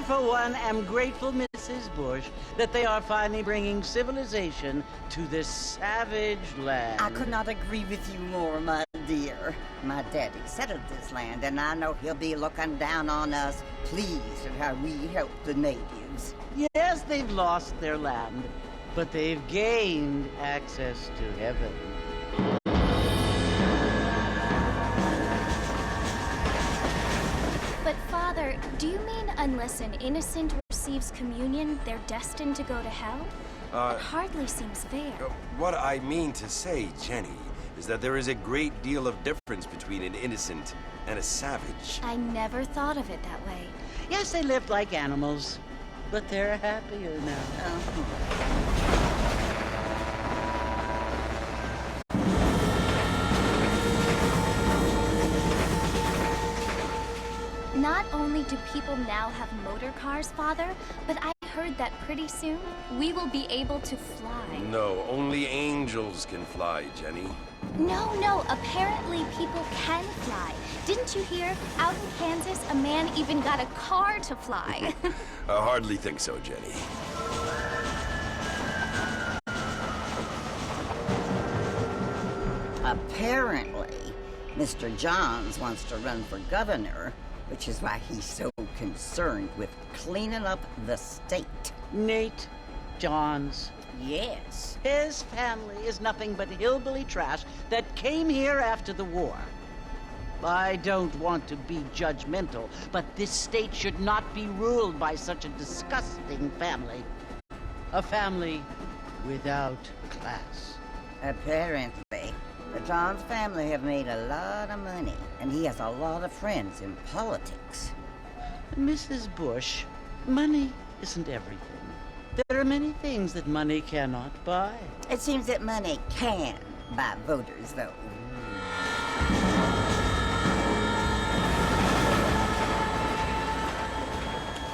For one, am grateful, Mrs. Bush, that they are finally bringing civilization to this savage land. I could not agree with you more, my dear. My daddy settled this land, and I know he'll be looking down on us, pleased at how we help the natives. Yes, they've lost their land, but they've gained access to heaven. But, Father, do you mean unless an innocent receives communion, they're destined to go to hell? That hardly seems fair. What I mean to say, Jenny, is that there is a great deal of difference between an innocent and a savage. I never thought of it that way. Yes, they lived like animals, but they're happier now. Not only do people now have motor cars, Father, but I heard that pretty soon we will be able to fly. No, only angels can fly, Jenny. No, apparently people can fly. Didn't you hear? Out in Kansas, a man even got a car to fly. I hardly think so, Jenny. Apparently, Mr. Johns wants to run for governor, which is why he's so concerned with cleaning up the state. Nate Johns. Yes. His family is nothing but hillbilly trash that came here after the war. I don't want to be judgmental, but this state should not be ruled by such a disgusting family. A family without class. Apparently. John's family have made a lot of money, and he has a lot of friends in politics. Mrs. Bush, money isn't everything. There are many things that money cannot buy. It seems that money can buy voters, though.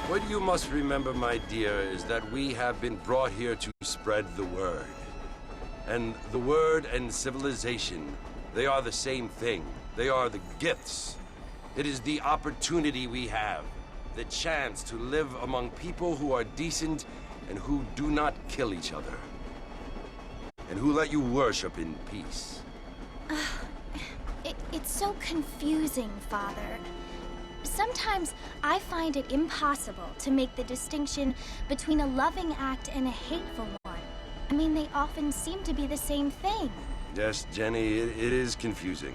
What you must remember, my dear, is that we have been brought here to spread the word. And the word and civilization, they are the same thing. They are the gifts. It is the opportunity we have, the chance to live among people who are decent and who do not kill each other. And who let you worship in peace. It's so confusing, Father. Sometimes I find it impossible to make the distinction between a loving act and a hateful one. I mean, they often seem to be the same thing. Yes, Jenny, it is confusing.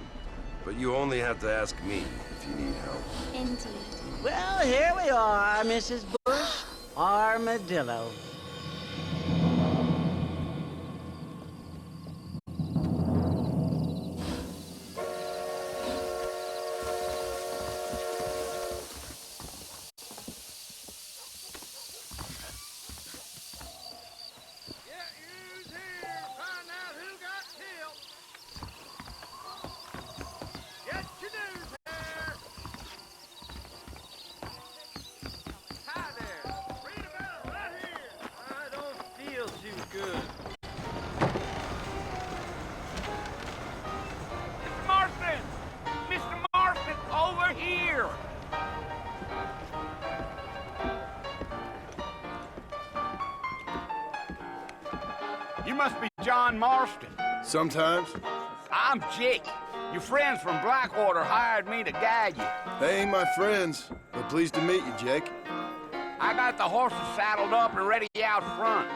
But you only have to ask me if you need help. Indeed. Well, here we are, Mrs. Bush. Armadillo. You must be John Marston. Sometimes. I'm Jake. Your friends from Blackwater hired me to guide you. They ain't my friends, but pleased to meet you, Jake. I got the horses saddled up and ready out front.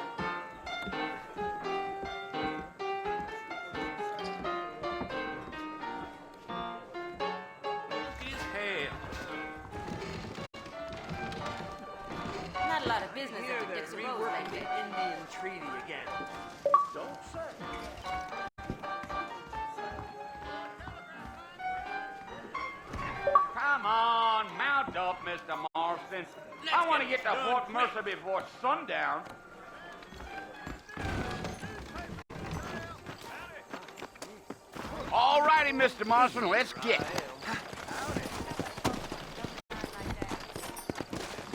Not a lot of business at the Dixon Road lately. Indian treaty again. Don't say. Come on, mount up, Mr. Marston. I want to get to Fort Mercer before sundown. All righty, Mr. Marston, let's get.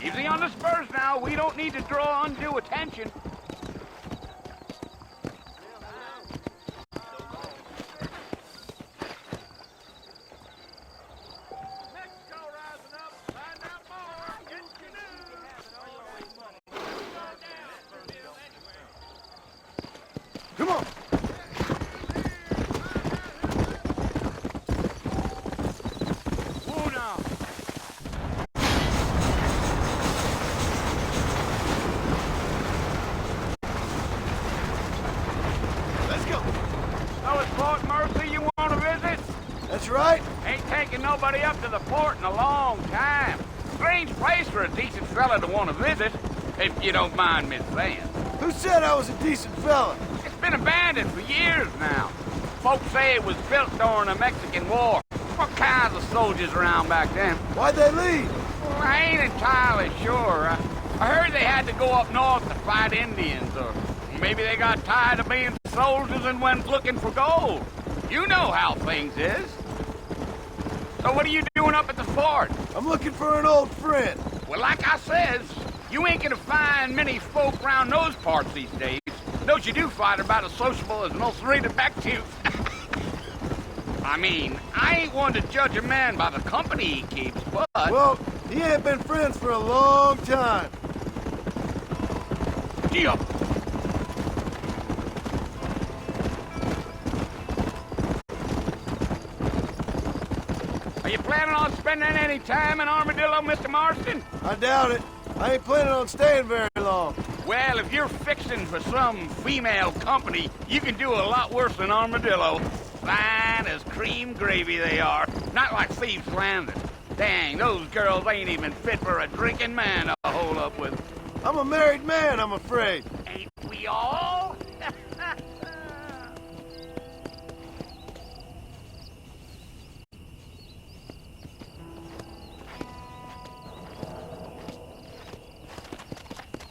Easy on the spurs now. We don't need to draw undue attention. Come on! Una. Let's go! So it's Fort Mercer you want to visit? That's right. Ain't taking nobody up to the fort in a long time. Strange place for a decent fella to want to visit, if you don't mind me saying. Who said I was a decent fella? It's been abandoned for years now. Folks say it was built during the Mexican War. What kinds of soldiers around back then? Why'd they leave? Well, I ain't entirely sure. I heard they had to go up north to fight Indians, or maybe they got tired of being soldiers and went looking for gold. You know how things is. So what are you doing up at the fort? I'm looking for an old friend. Well, like I says, you ain't gonna find many folk round those parts these days. Those you do find are about as sociable as most Rita Becktooth. I mean, I ain't one to judge a man by the company he keeps, but... Well, he ain't been friends for a long time. Gee up. Are you planning on spending any time in Armadillo, Mr. Marston? I doubt it. I ain't planning on staying very long. Well, if you're fixing for some female company, you can do a lot worse than Armadillo. Fine as cream gravy they are. Not like Thieves' Landing. Dang, those girls ain't even fit for a drinking man to hole up with. I'm a married man, I'm afraid. Ain't we all?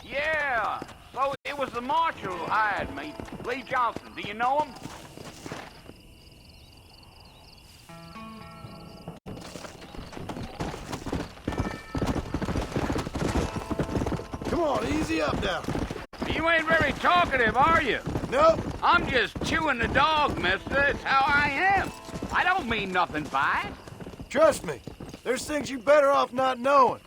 Yeah, so it was the marshal who hired me. Lee Johnson, do you know him? Come on, easy up now. You ain't very talkative, are you? Nope. I'm just chewing the dog, mister. It's how I am. I don't mean nothing by it. Trust me, there's things you better off not knowing.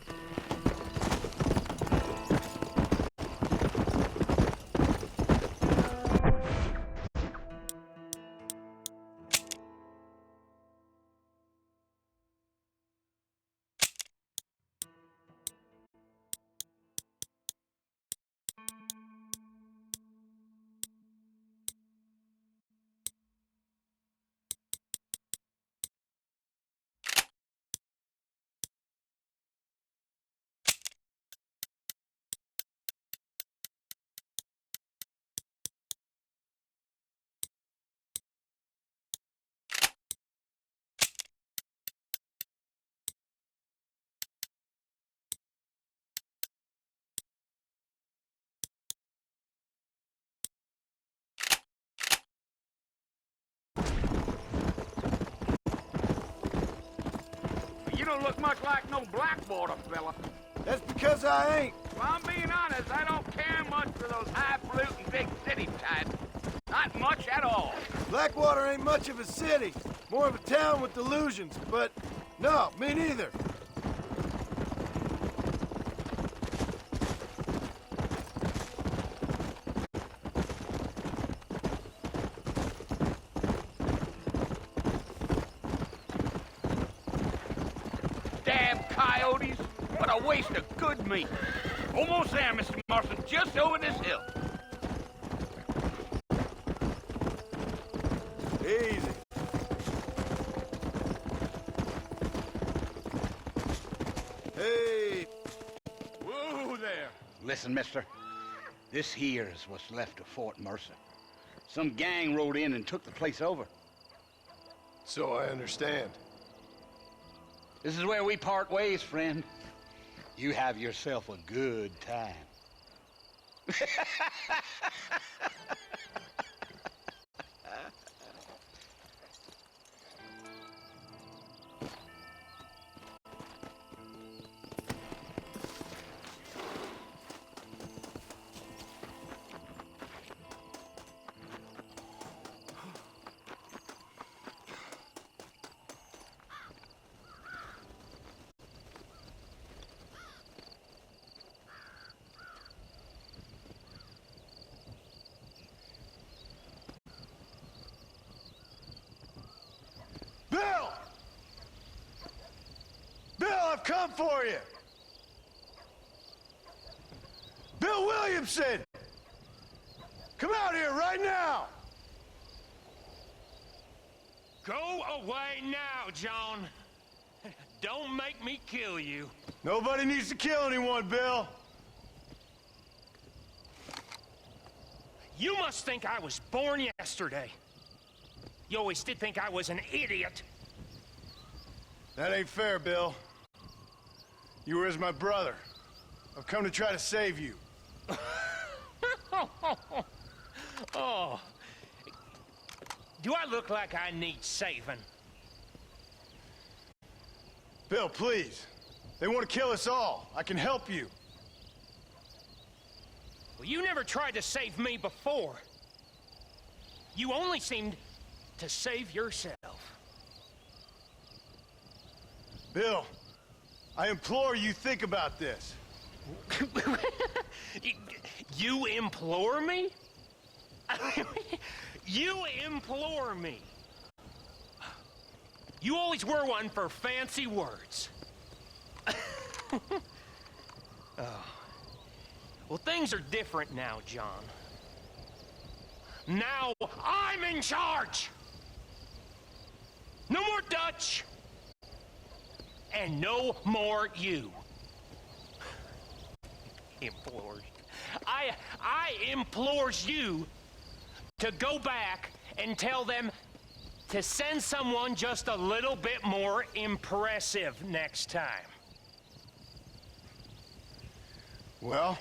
You don't look much like no Blackwater fella. That's because I ain't. Well, I'm being honest, I don't care much for those highfalutin big city types. Not much at all. Blackwater ain't much of a city. More of a town with delusions, but no, me neither. Damn coyotes. What a waste of good meat. Almost there, Mr. Marston, just over this hill. Easy. Hey. Whoa there. Listen, mister. This here is what's left of Fort Mercer. Some gang rode in and took the place over. So I understand. This is where we part ways, friend. You have yourself a good time. Bill! Bill, I've come for you! Bill Williamson! Come out here right now! Go away now, John. Don't make me kill you. Nobody needs to kill anyone, Bill. You must think I was born yesterday. You always did think I was an idiot. That ain't fair, Bill. You were as my brother. I've come to try to save you. Oh. Do I look like I need saving? Bill, please. They want to kill us all. I can help you. Well, you never tried to save me before. You only seemed to save yourself. Bill, I implore you think about this. You implore me? You implore me? You always were one for fancy words. Oh. Well, things are different now, John. Now I'm in charge! No more Dutch! And no more you. Implores. I implores you to go back and tell them to send someone just a little bit more impressive next time. Well?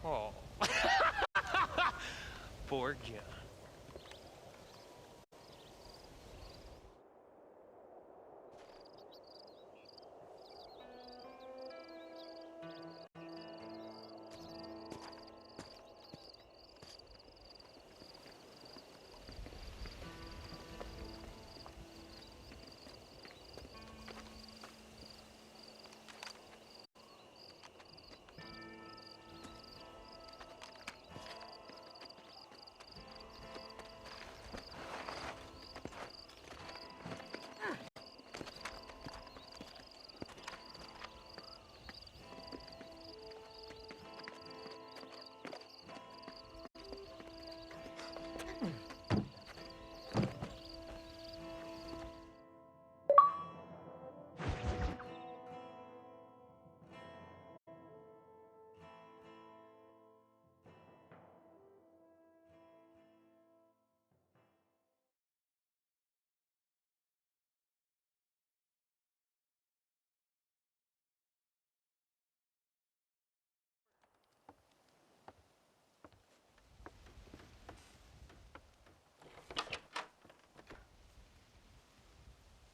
Oh. Poor John.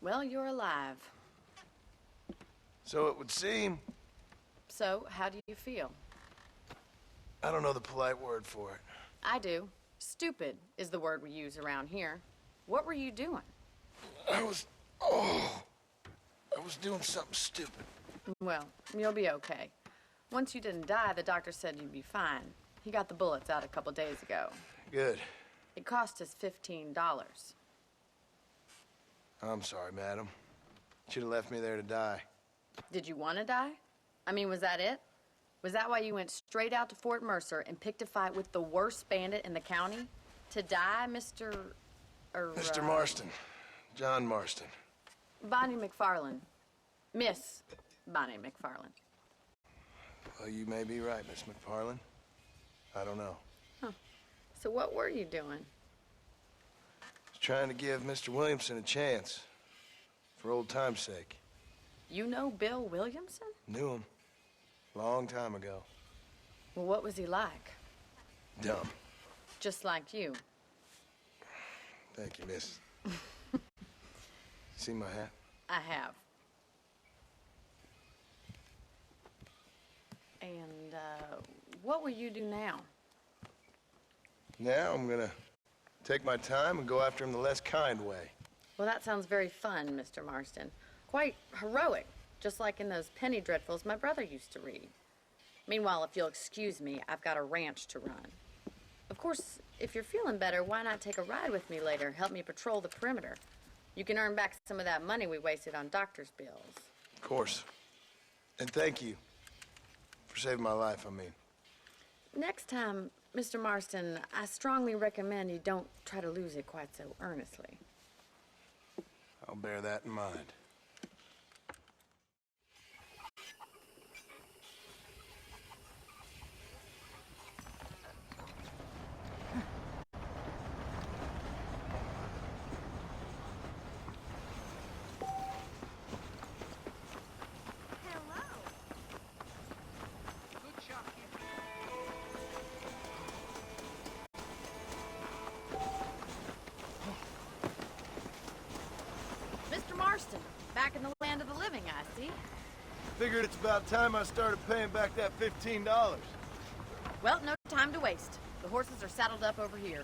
Well, you're alive. So it would seem. So, how do you feel? I don't know the polite word for it. I do. Stupid is the word we use around here. What were you doing? I was doing something stupid. Well, you'll be okay. Once you didn't die, the doctor said you'd be fine. He got the bullets out a couple days ago. Good. It cost us $15. I'm sorry, madam. Should have left me there to die. Did you want to die? I mean, was that it? Was that why you went straight out to Fort Mercer and picked a fight with the worst bandit in the county? To die, Mr. Mr. Marston. John Marston. Bonnie McFarland. Miss Bonnie McFarland. Well, you may be right, Miss McFarland. I don't know. So what were you doing? Trying to give Mr. Williamson a chance. For old time's sake. You know Bill Williamson? Knew him. Long time ago. Well, what was he like? Dumb. Just like you. Thank you, miss. See my hat? I have. And, what will you do now? Now I'm gonna take my time and go after him the less kind way. Well, that sounds very fun, Mr. Marston. Quite heroic, just like in those penny dreadfuls my brother used to read. Meanwhile, if you'll excuse me, I've got a ranch to run. Of course, if you're feeling better, why not take a ride with me later? Help me patrol the perimeter. You can earn back some of that money we wasted on doctor's bills. Of course. And thank you for saving my life, I mean. Next time, Mr. Marston, I strongly recommend you don't try to lose it quite so earnestly. I'll bear that in mind. Mr. Marston, back in the land of the living, I see. Figured it's about time I started paying back that $15. Well, no time to waste. The horses are saddled up over here.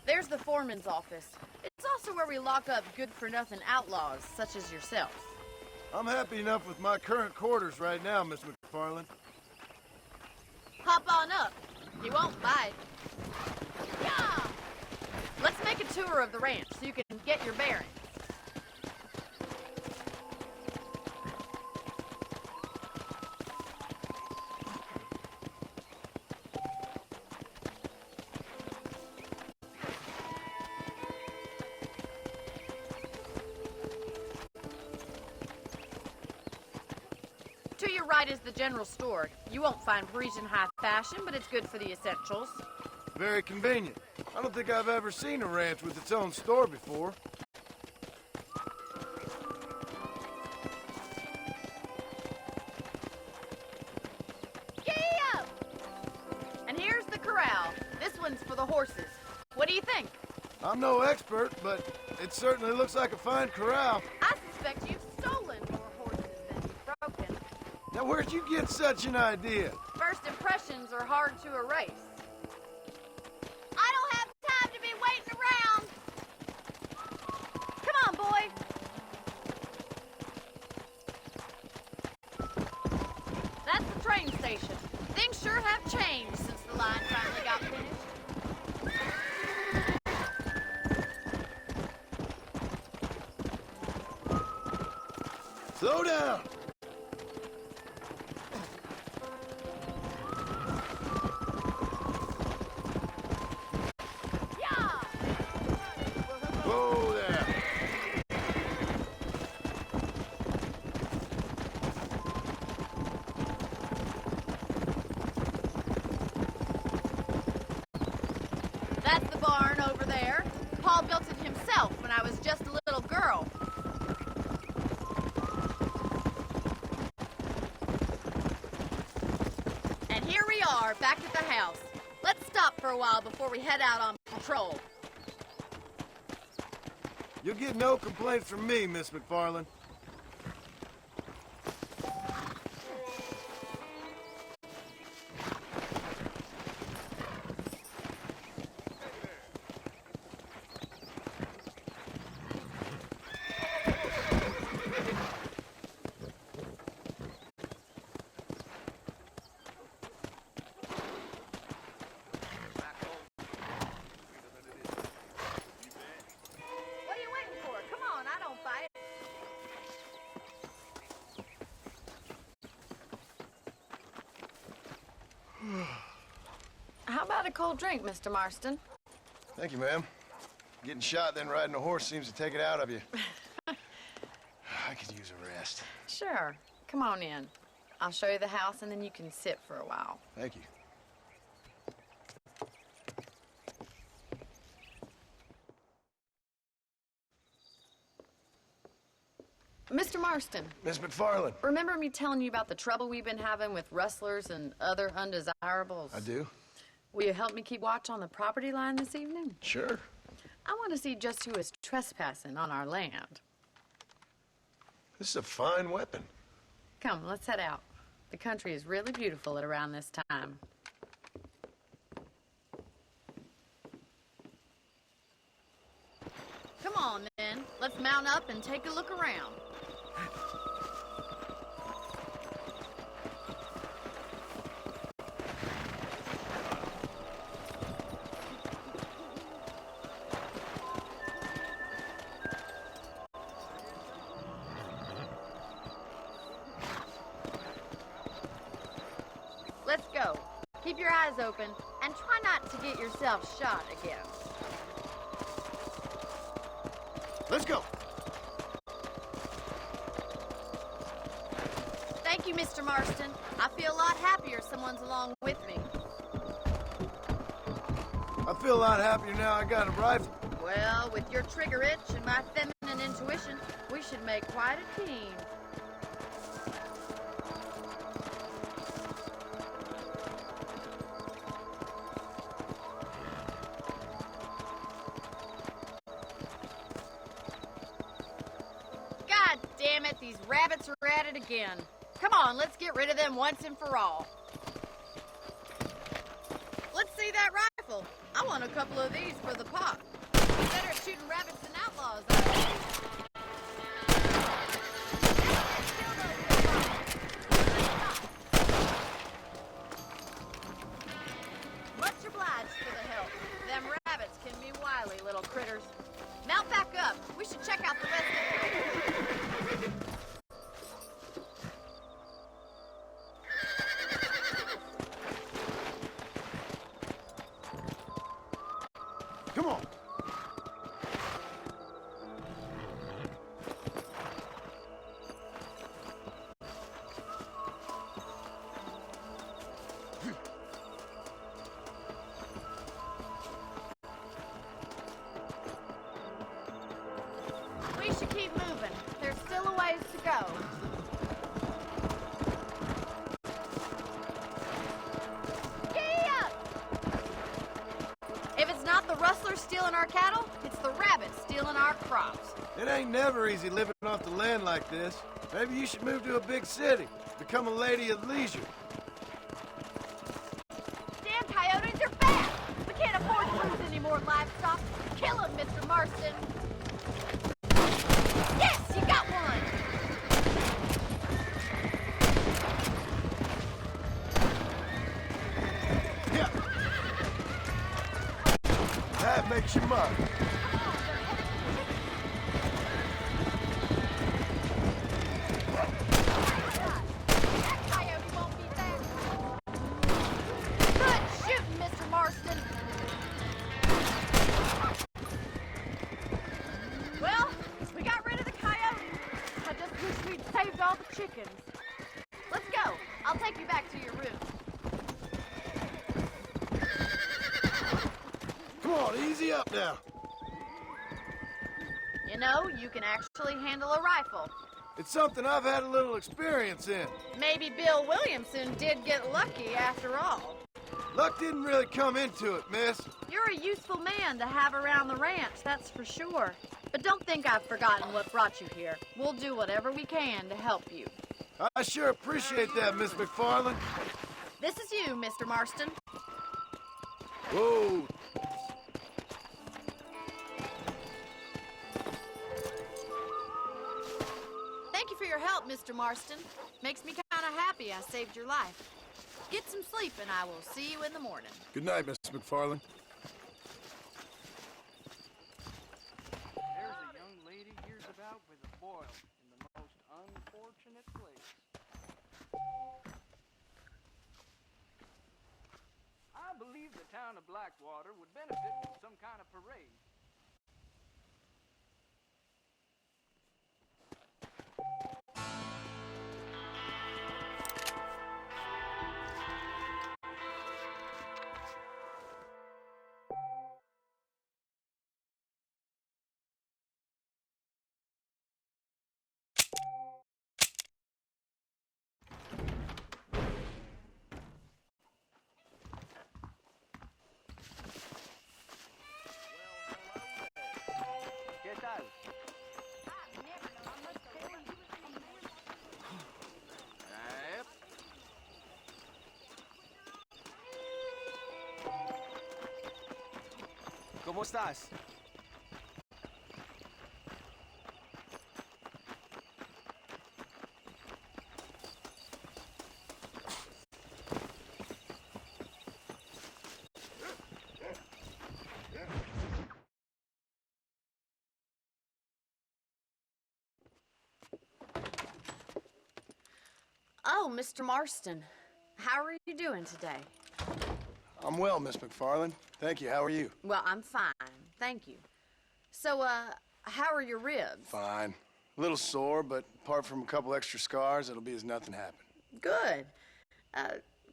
There's the foreman's office. It's also where we lock up good-for-nothing outlaws, such as yourself. I'm happy enough with my current quarters right now, Miss McFarland. Hop on up. He won't bite. tour of the ranch so you can get your bearings. To your right is the general store. You won't find Parisian high fashion, but it's good for the essentials. Very convenient. I don't think I've ever seen a ranch with its own store before. Giddy up! And here's the corral. This one's for the horses. What do you think? I'm no expert, but it certainly looks like a fine corral. I suspect you've stolen more horses than you've broken. Now, where'd you get such an idea? First impressions are hard to erase. I don't have time to be waiting around. Come on, boy. That's the train station. Things sure have changed since the line finally got finished. Slow down! Whoa there! That's the barn over there. Paul built it himself when I was just a little girl. And here we are, back at the house. Let's stop for a while before we head out on patrol. You'll get no complaints from me, Miss McFarland. What are you waiting for? Come on, I don't fight. How about a cold drink, Mr. Marston? Thank you, ma'am. Getting shot, then riding a horse seems to take it out of you. I could use a rest. Sure. Come on in. I'll show you the house, and then you can sit for a while. Thank you. Mr. Marston, Miss McFarland. remember me telling you about the trouble we've been having with rustlers and other undesirables? I do. Will you help me keep watch on the property line this evening? Sure. I want to see just who is trespassing on our land. This is a fine weapon. Come, let's head out. The country is really beautiful at around this time. Come on, then. Let's mount up and take a look around. Let's go. Keep your eyes open and try not to get yourself shot again. Let's go. Thank you, Mr. Marston. I feel a lot happier someone's along with me. I feel a lot happier now I got a rifle. Well, with your trigger itch and my feminine intuition, we should make quite a team. God damn it, these rabbits are at it again. Come on, let's get rid of them once and for all. Let's see that rifle. I want a couple of these for the pot. Better at shooting rabbits than outlaws, I think. Much obliged for the help. Them rabbits can be wily little little critters. Mount back up. We should check out the rest of the... Come on. We should keep moving. There's still a ways to go. Giddy up! If it's not the rustlers stealing our cattle, it's the rabbits stealing our crops. It ain't never easy living off the land like this. Maybe you should move to a big city. Become a lady of leisure. Damn coyotes are bad! We can't afford to lose any more livestock. Kill them, Mr. Marston! Yes, you got one! Yeah. That makes you mine. That coyote won't be there. Good shooting, Mr. Marston. Well, we got rid of the coyote. I just wish we'd saved all the chickens. Let's go. I'll take you back to your room. Come on, easy up now. You know, you can actually handle a rifle. It's something I've had a little experience in. Maybe Bill Williamson did get lucky after all. Luck didn't really come into it, miss. You're a useful man to have around the ranch, that's for sure. But don't think I've forgotten what brought you here. We'll do whatever we can to help you. I sure appreciate that, Miss McFarland. This is you, Mr. Marston. Whoa. Thank you for your help, Mr. Marston. Makes me kind of happy I saved your life. Get some sleep and I will see you in the morning. Good night, Miss McFarland. There's a young lady hears about with a boil in the most unfortunate place. I believe the town of Blackwater would benefit from some kind of parade. ¿Qué tal? Yep. ¿Cómo estás? Oh, Mr. Marston. How are you doing today? I'm well, Miss McFarland. Thank you. How are you? Well, I'm fine. Thank you. So, how are your ribs? Fine. A little sore, but apart from a couple extra scars, it'll be as nothing happened. Good.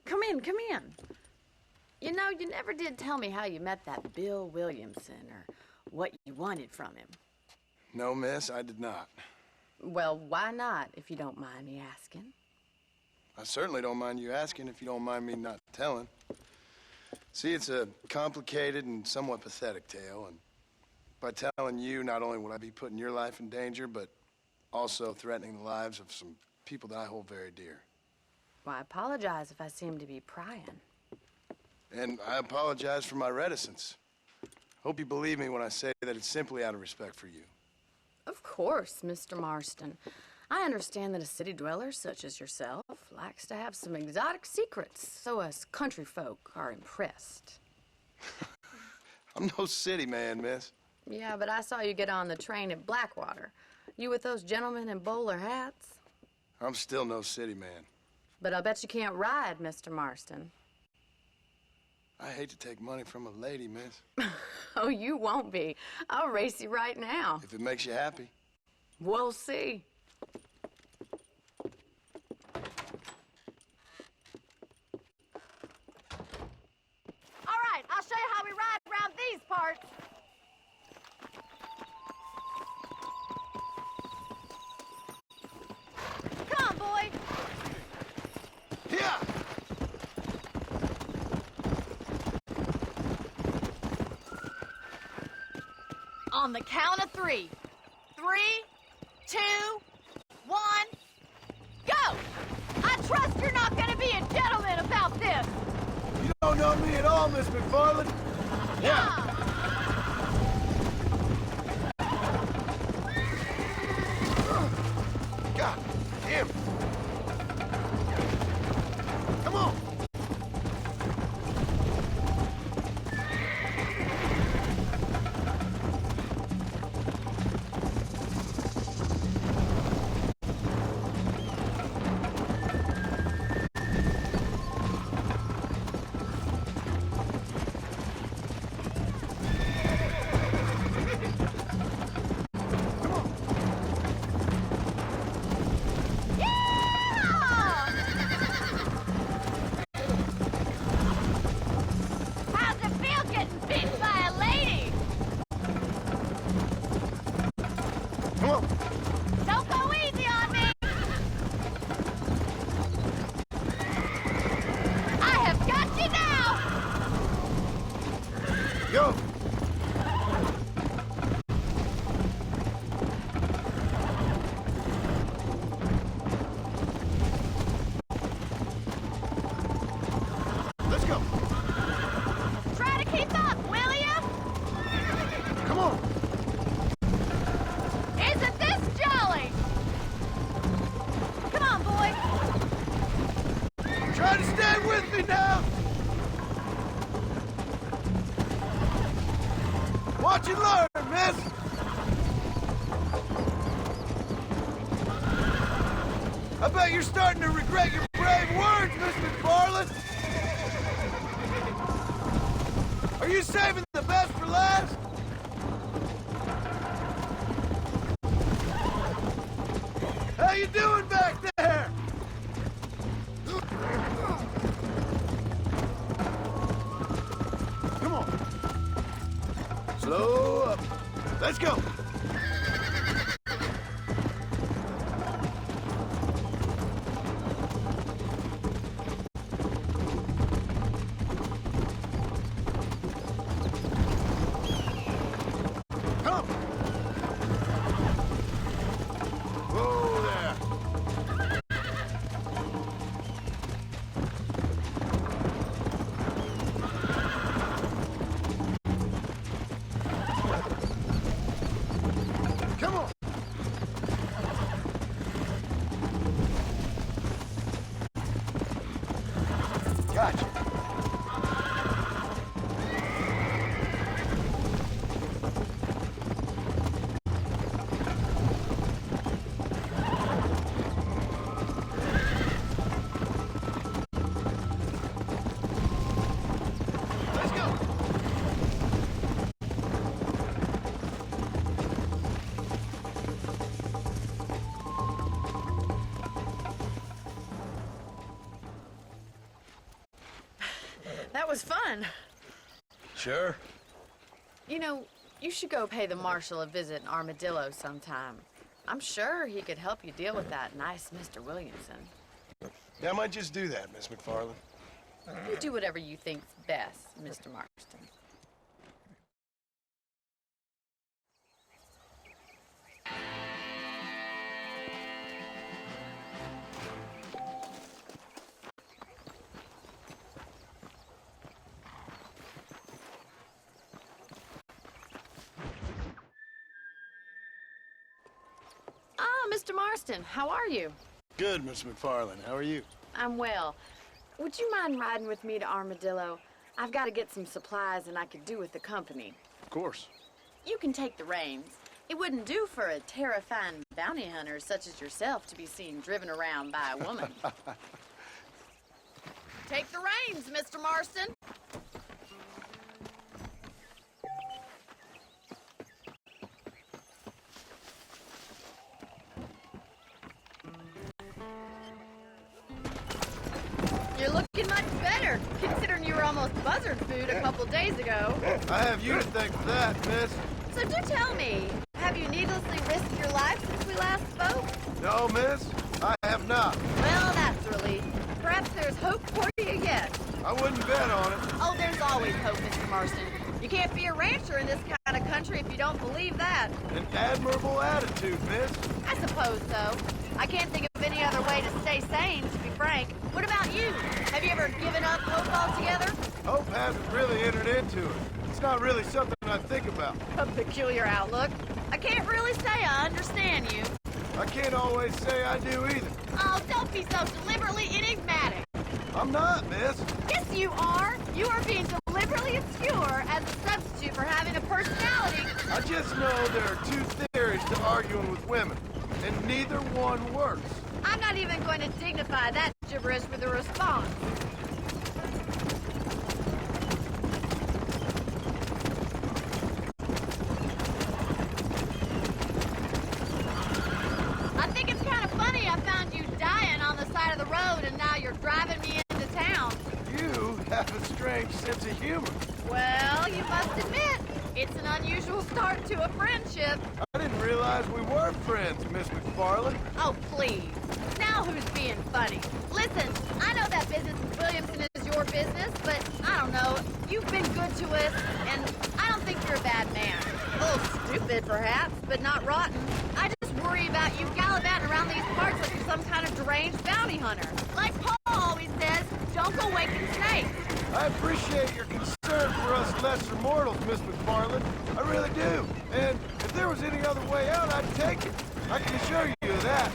Come in, come in. You know, you never did tell me how you met that Bill Williamson or what you wanted from him. No, miss, I did not. Well, why not, if you don't mind me asking? I certainly don't mind you asking if you don't mind me not telling. See, it's a complicated and somewhat pathetic tale, and by telling you, not only would I be putting your life in danger, but also threatening the lives of some people that I hold very dear. Well, I apologize if I seem to be prying. And I apologize for my reticence. Hope you believe me when I say that it's simply out of respect for you. Of course, Mr. Marston. I understand that a city dweller such as yourself likes to have some exotic secrets, so us country folk are impressed. I'm no city man, miss. Yeah, but I saw you get on the train at Blackwater. You with those gentlemen in bowler hats? I'm still no city man. But I bet you can't ride, Mr. Marston. I hate to take money from a lady, miss. Oh, you won't be. I'll race you right now. If it makes you happy. We'll see. All right, I'll show you how we ride around these parts. Come on, boy. Yeah! On the count of 3. 3, 2, 1, go! I trust you're not gonna be a gentleman about this. You don't know me at all, Miss McFarland. Yeah! God damn. Come on. How's it feel getting beat by a lady? Come on. Don't go easy on me. I have got you now. Go. Let's go. Try to keep up, will ya? Come on. Isn't this jolly? Come on, boy. Try to stay with me now. Watch and learn, miss. I bet you're starting to regret your brave words, Miss McFarland. Are you saving the best for last? How you doing back there? Come on. Slow up. Let's go. Come. Whoa there. Come on. Gotcha. Let's go. That was fun. Sure. You know, you should go pay the marshal a visit in Armadillo sometime. I'm sure he could help you deal with that nice Mr. Williamson. Yeah, I might just do that, Miss McFarland. You do whatever you think's best, Mr. Marston. Ah, Mr. Marston, how are you? Good, Miss McFarland. How are you? I'm well. Would you mind riding with me to Armadillo? I've got to get some supplies and I could do with the company. Of course. you can take the reins. It wouldn't do for a terrifying bounty hunter such as yourself to be seen driven around by a woman. Take the reins, Mr. Marston. You're looking much better, considering you were almost buzzard food a couple days ago. I have you to thank for that, miss. So do tell me, have you needlessly risked your life since we last spoke? No, miss, I have not. Well, that's a relief. Perhaps there's hope for you yet. I wouldn't bet on it. Oh, there's always hope, Mr. Marston. You can't be a rancher in this kind of country if you don't believe that. An admirable attitude, miss. I suppose so. I can't think of any other way to stay sane, to be frank. What about you? Have you ever given up hope altogether? Hope hasn't really entered into it. It's not really something I think about. A peculiar outlook. I can't really say I understand you. I can't always say I do either. Oh, don't be so deliberately enigmatic. I'm not, miss. Yes, you are. You are being deliberately obscure as a substitute for having a personality. I just know there are two theories to arguing with women, and neither one works. I'm not even going to dignify that gibberish with a response. I think it's kind of funny I found you dying on the side of the road and now you're driving me into town. You have a strange sense of humor. Well, you must admit, it's an unusual start to a friendship. I didn't realize we were friends, Miss McFarland. Oh, please. Now who's being funny? Listen, I know that business with Williamson is your business, but I don't know. You've been good to us, and I don't think you're a bad man. A little stupid, perhaps, but not rotten. I just worry about you gallivanting around these parts like you're some kind of deranged bounty hunter. Like Paul always says, don't go waking snakes. I appreciate your concern for us lesser mortals, Miss McFarland. I really do. And if there was any other way out, I'd take it. I can assure you of that.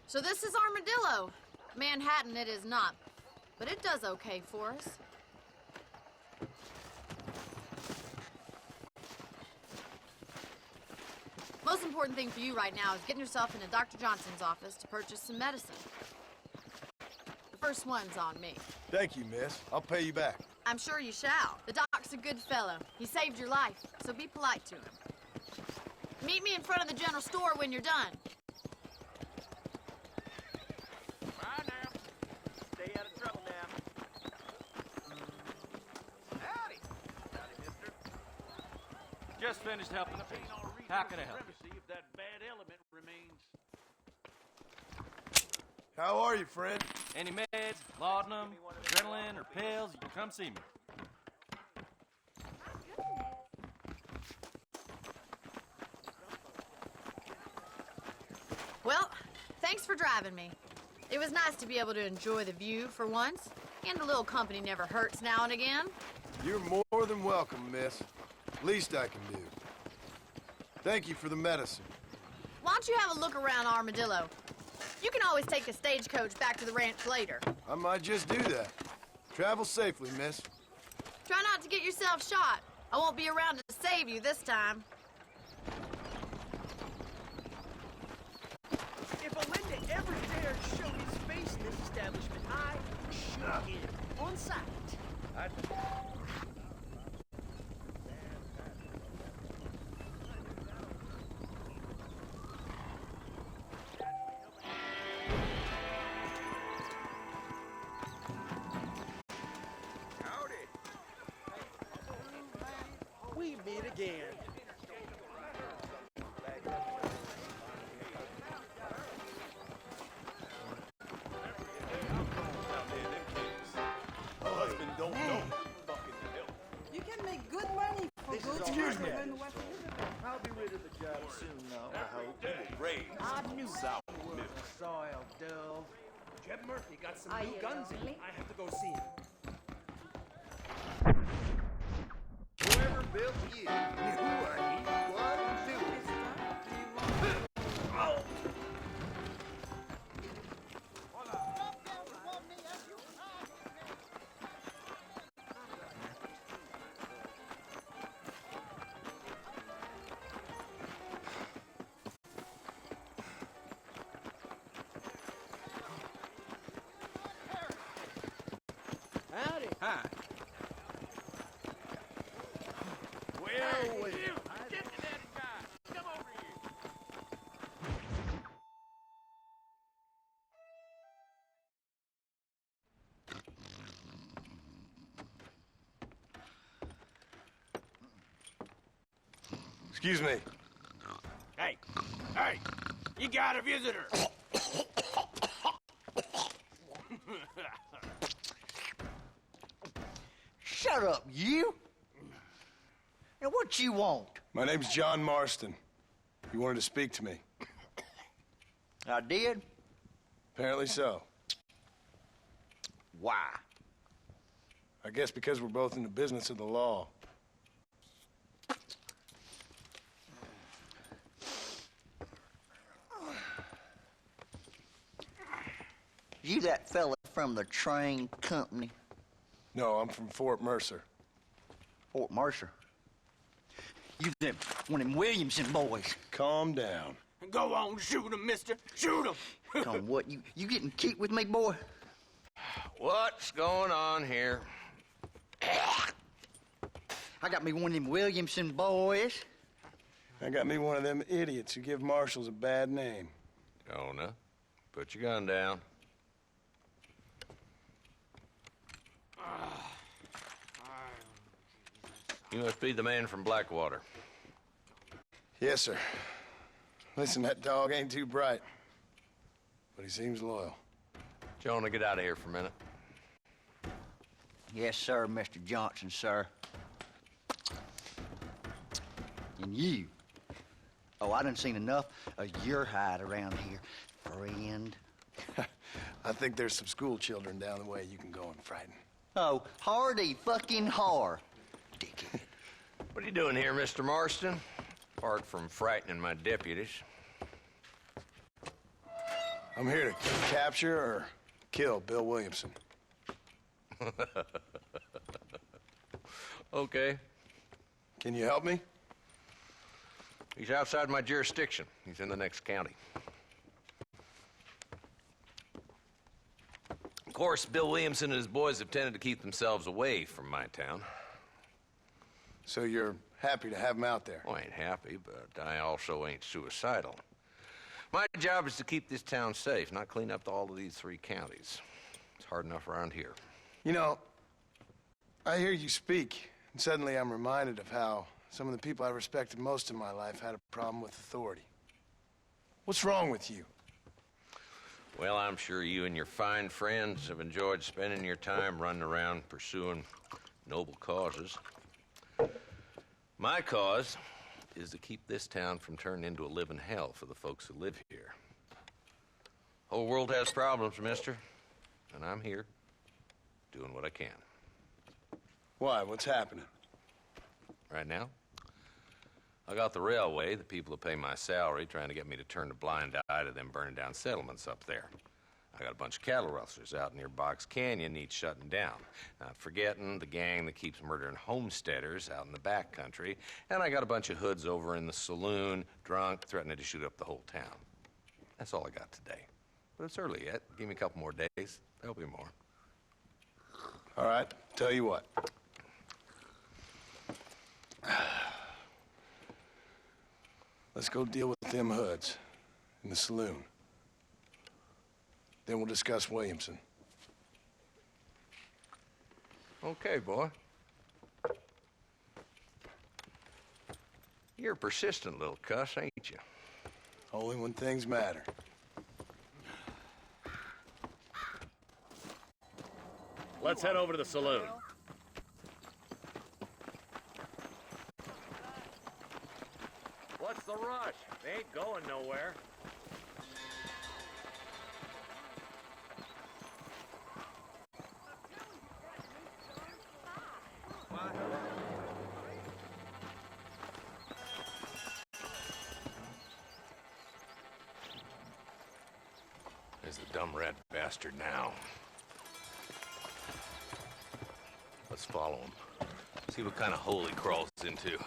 So this is Armadillo. Manhattan it is not, but it does okay for us. Most important thing for you right now is getting yourself into Dr. Johnson's office to purchase some medicine. The first one's on me. Thank you, miss. I'll pay you back. I'm sure you shall. The doc's a good fellow. He saved your life, so be polite to him. Meet me in front of the general store when you're done. Bye now. Stay out of trouble now. Howdy. Howdy, mister. Just finished helping the patient. How can I help you? See if that bad element remains. How are you, friend? Any meds, laudanum, adrenaline, or pills, you can come see me. Well, thanks for driving me. It was nice to be able to enjoy the view for once, and a little company never hurts now and again. You're more than welcome, miss. Least I can do. Thank you for the medicine. Why don't you have a look around Armadillo? You can always take a stagecoach back to the ranch later. I might just do that. Travel safely, miss. Try not to get yourself shot. I won't be around to save you this time. If Olinda ever dared show his face in this establishment, I shoot him on sight. Howdy. We meet again. Husband don't know. You can make good money for good Excuse me. I'll be rid of the job soon now, I hope. I knew soil, Dove. Jeb Murphy got some new guns in. I have to go see him. built you. You ain't what do it. Oh! Howdy. Hi. Well, well. Get to that guy. Come over here. Excuse me. Hey, hey, you got a visitor. Shut up, you! And what you want? My name's John Marston. You wanted to speak to me. I did? Apparently so. Why? I guess because we're both in the business of the law. You that fella from the train company? No, I'm from Fort Mercer. Fort Mercer? You them one of them Williamson boys. Calm down. Go on, shoot him, mister. Shoot him. Come on, what, you getting kicked with me, boy? What's going on here? I got me one of them Williamson boys. I got me one of them idiots who give marshals a bad name. Jonah, put your gun down. You must be the man from Blackwater. Yes, sir. Listen, that dog ain't too bright, but he seems loyal. Jonah, get out of here for a minute. Yes, sir, Mr. Johnson, sir. And you. Oh, I done seen enough of your hide around here, friend. I think there's some school children down the way you can go and frighten. Oh, hardy fucking har. Dickhead. What are you doing here, Mr. Marston? Apart from frightening my deputies. I'm here to capture or kill Bill Williamson. Okay. Can you help me? He's outside my jurisdiction. He's in the next county. Of course, Bill Williamson and his boys have tended to keep themselves away from my town. So you're happy to have him out there? Well, I ain't happy, but I also ain't suicidal. My job is to keep this town safe, not clean up all of these 3 counties. It's hard enough around here. You know, I hear you speak, and suddenly I'm reminded of how some of the people I respected most in my life had a problem with authority. What's wrong with you? Well, I'm sure you and your fine friends have enjoyed spending your time running around pursuing noble causes. My cause is to keep this town from turning into a living hell for the folks who live here. Whole world has problems, mister, and I'm here doing what I can. Why? What's happening? Right now, I got the railway, the people that pay my salary, trying to get me to turn a blind eye to them burning down settlements up there. I got a bunch of cattle rustlers out near Box Canyon needs shutting down. Not forgetting the gang that keeps murdering homesteaders out in the back country. And I got a bunch of hoods over in the saloon, drunk, threatening to shoot up the whole town. That's all I got today. But it's early yet. Give me a couple more days. There'll be more. All right, tell you what. Let's go deal with them hoods in the saloon. Then we'll discuss Williamson. Okay, boy. You're a persistent little cuss, ain't you? Only when things matter. Let's head over to the saloon. What's the rush? They ain't going nowhere. is the dumb rat bastard now? Let's follow him. See what kind of hole he crawls into.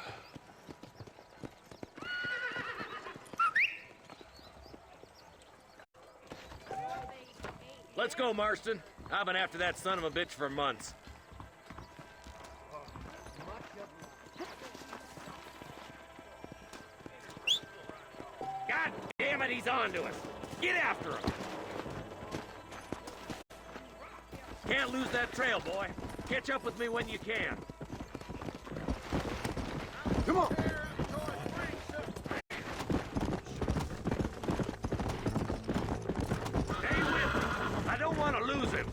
Let's go, Marston. I've been after that son of a bitch for months. God damn it, he's on to us. Get after him. Can't lose that trail, boy. Catch up with me when you can. Come on. Stay with him. I don't want to lose him.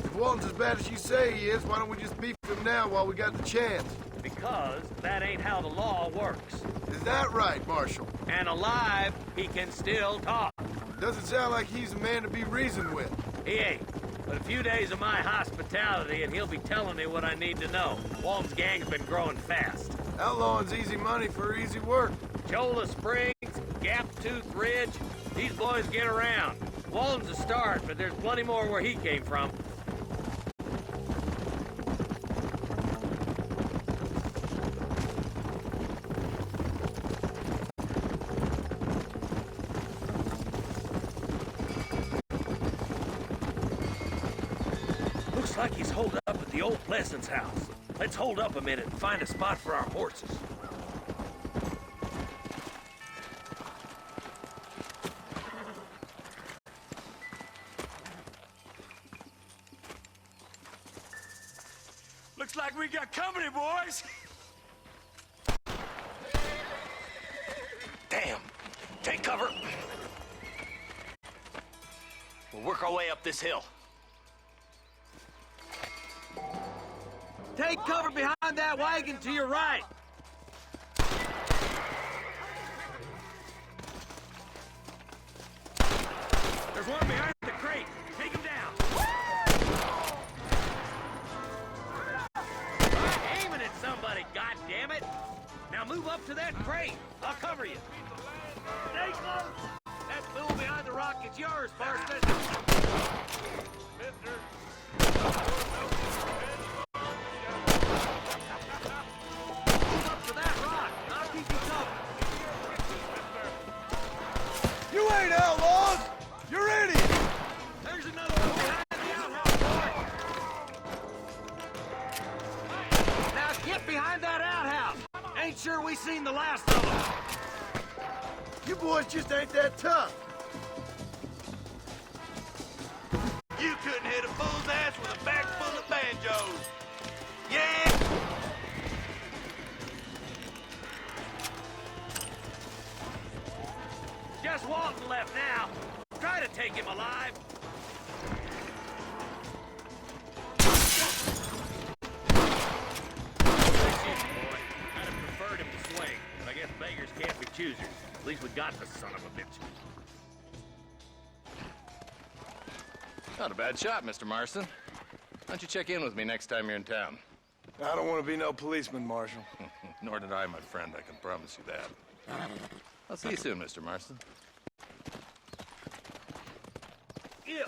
If Walton's as bad as you say he is, why don't we just beef him now while we got the chance? Because that ain't how the law works. Is that right, Marshal? And alive, he can still talk. Doesn't sound like he's a man to be reasoned with. He ain't. But a few days of my hospitality and he'll be telling me what I need to know. Walton's gang's been growing fast. Outlawing's easy money for easy work. Cholla Springs, Gap Tooth Ridge, these boys get around. Walton's a start, but there's plenty more where he came from. Looks like he's holed up at the old Pleasance house. Let's hold up a minute and find a spot for our horses. Looks like we got company, boys. Damn! Take cover! We'll work our way up this hill. Take cover behind that wagon to your right. There's one behind the crate. Take him down. I'm aiming at somebody, goddammit! Now move up to that crate. I'll cover you. Stay close. That fool behind the rock is yours, Marston. Mister. Move up to that rock. I'll keep you covered. You ain't outlaws! You're idiots! There's another one behind the outhouse, boy. Now get behind that outhouse. Ain't sure we seen the last of them. You boys just ain't that tough. You couldn't hit a fool's ass with a bag full of banjos. Yeah! Just Walton left now. Try to take him alive. Boy. I'd have preferred him to swing, but I guess beggars can't be choosers. At least we got the son of a bitch. Not a bad shot, Mr. Marston. Why don't you check in with me next time you're in town? I don't want to be no policeman, Marshal. Nor did I, my friend. I can promise you that. I'll see you soon, Mr. Marston. Yeah.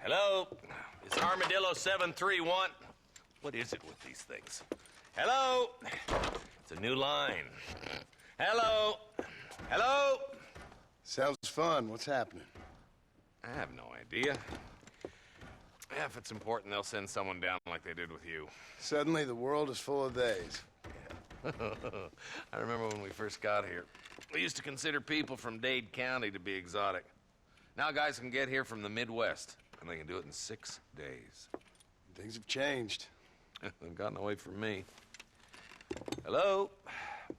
Hello? Is Armadillo 731? What is it with these things? Hello? It's a new line. Hello? Hello? Sounds fun. What's happening? I have no idea. Yeah, if it's important, they'll send someone down like they did with you. Suddenly, the world is full of theys. I remember when we first got here. We used to consider people from Dade County to be exotic. Now guys can get here from the Midwest, and they can do it in 6 days. Things have changed. They've gotten away from me. Hello?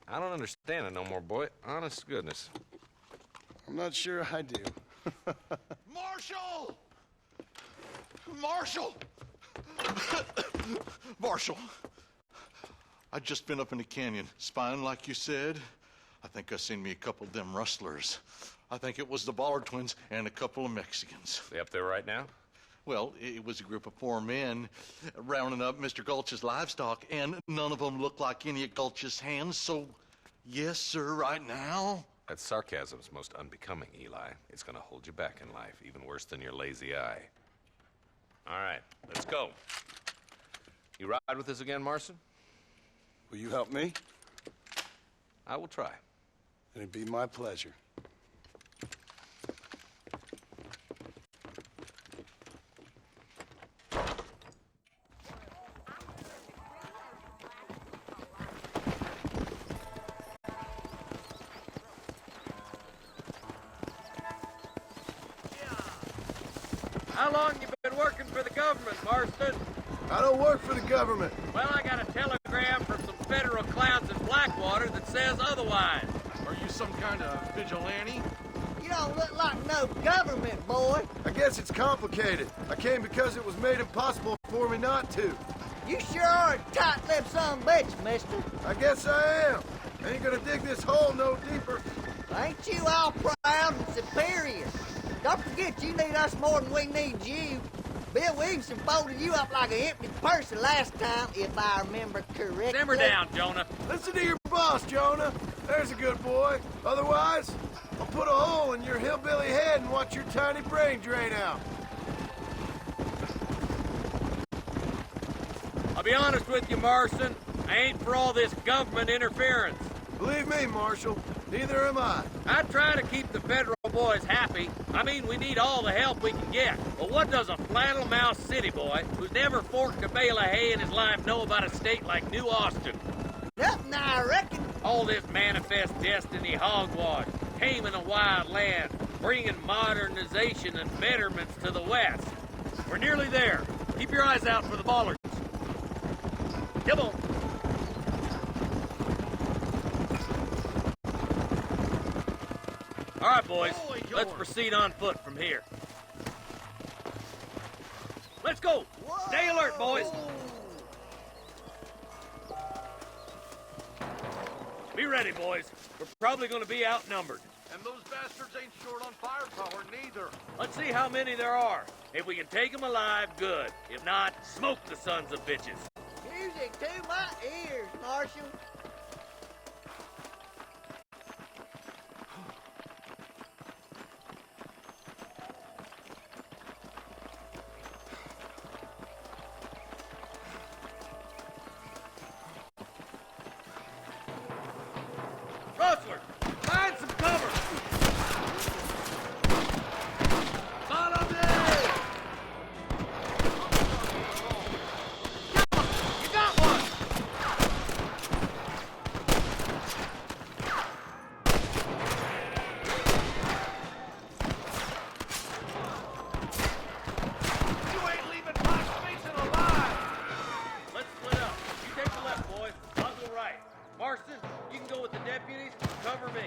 I don't understand it no more, boy. Honest to goodness. I'm not sure I do. Marshal! Marshal! Marshal! I just been up in the canyon, spying like you said. I think I seen me a couple of them rustlers. I think it was the Ballard twins and a couple of Mexicans. They up there right now? Well, it was a group of 4 men rounding up Mr. Gulch's livestock, and none of them looked like any of Gulch's hands, so yes, sir, right now. That sarcasm's most unbecoming, Eli. It's gonna hold you back in life, even worse than your lazy eye. All right, let's go. You ride with us again, Marston? Will you help me? I will try. It'd be my pleasure. How long you been working for the government, Marston? I don't work for the government. Well, I got a telegram from some federal clowns in Blackwater that says otherwise. Are you some kind of vigilante? You don't look like no government, boy. I guess it's complicated. I came because it was made impossible for me not to. You sure are a tight-lipped son of a bitch, mister. I guess I am. Ain't gonna dig this hole no deeper. Ain't you all proud and superior? Don't forget you need us more than we need you. Bill Williamson folded you up like an empty person last time, if I remember correctly. Simmer down, Jonah. Listen to your boss, Jonah. There's a good boy. Otherwise, I'll put a hole in your hillbilly head and watch your tiny brain drain out. I'll be honest with you, Marston. I ain't for all this government interference. Believe me, Marshal, neither am I. I try to keep the federal boys happy. I mean, we need all the help we can get. But what does a flannel-mouthed city boy who's never forked a bale of hay in his life know about a state like New Austin? Nothing, I reckon. All this manifest destiny hogwash, taming a wild land, bringing modernization and betterments to the West. We're nearly there. Keep your eyes out for the Ballards. Come on. All right, boys. Let's proceed on foot from here. Let's go. Stay alert, boys. Be ready, boys. We're probably going to be outnumbered. And those bastards ain't short on firepower, neither. Let's see how many there are. If we can take them alive, good. If not, smoke the sons of bitches. Music to my ears, Marshal. Rustler, find some cover. Follow me. You got one. You ain't leaving Mike Mason alive! Let's split up. You take the left, boys. I'll go right. Marston, you can go with the deputies. Cover me.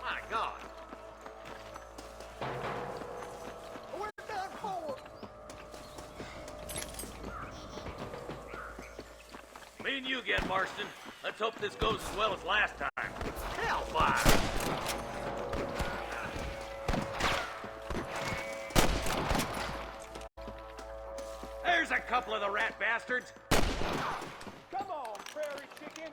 My God. We're done for. Me and you again, Marston. Let's hope this goes as well as last time. Hellfire! There's a couple of the rat bastards. Come on, prairie chicken.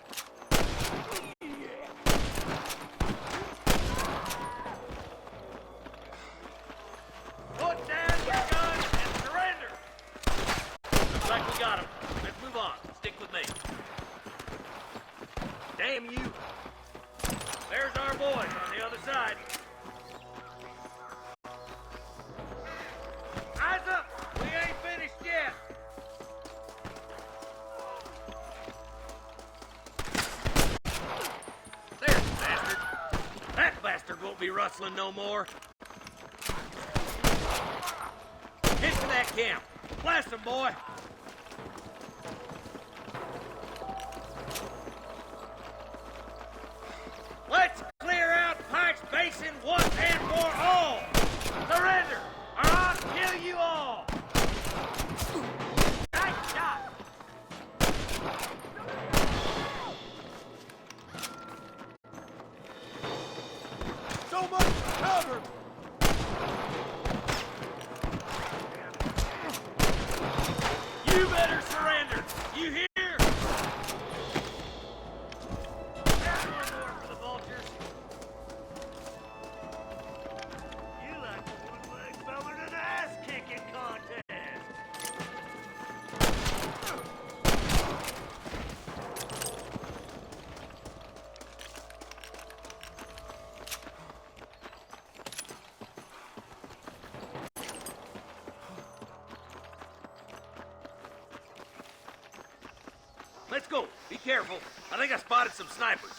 boys on the other side. Eyes up! We ain't finished yet! There's the bastard. That bastard won't be rustling no more. Get to that camp. Blast him, boy. Let's clear out Pike's Basin once and for all! Surrender, or I'll kill you all! Nice shot! So much cover! You better surrender! You hear? Let's go. Be careful. I think I spotted some snipers.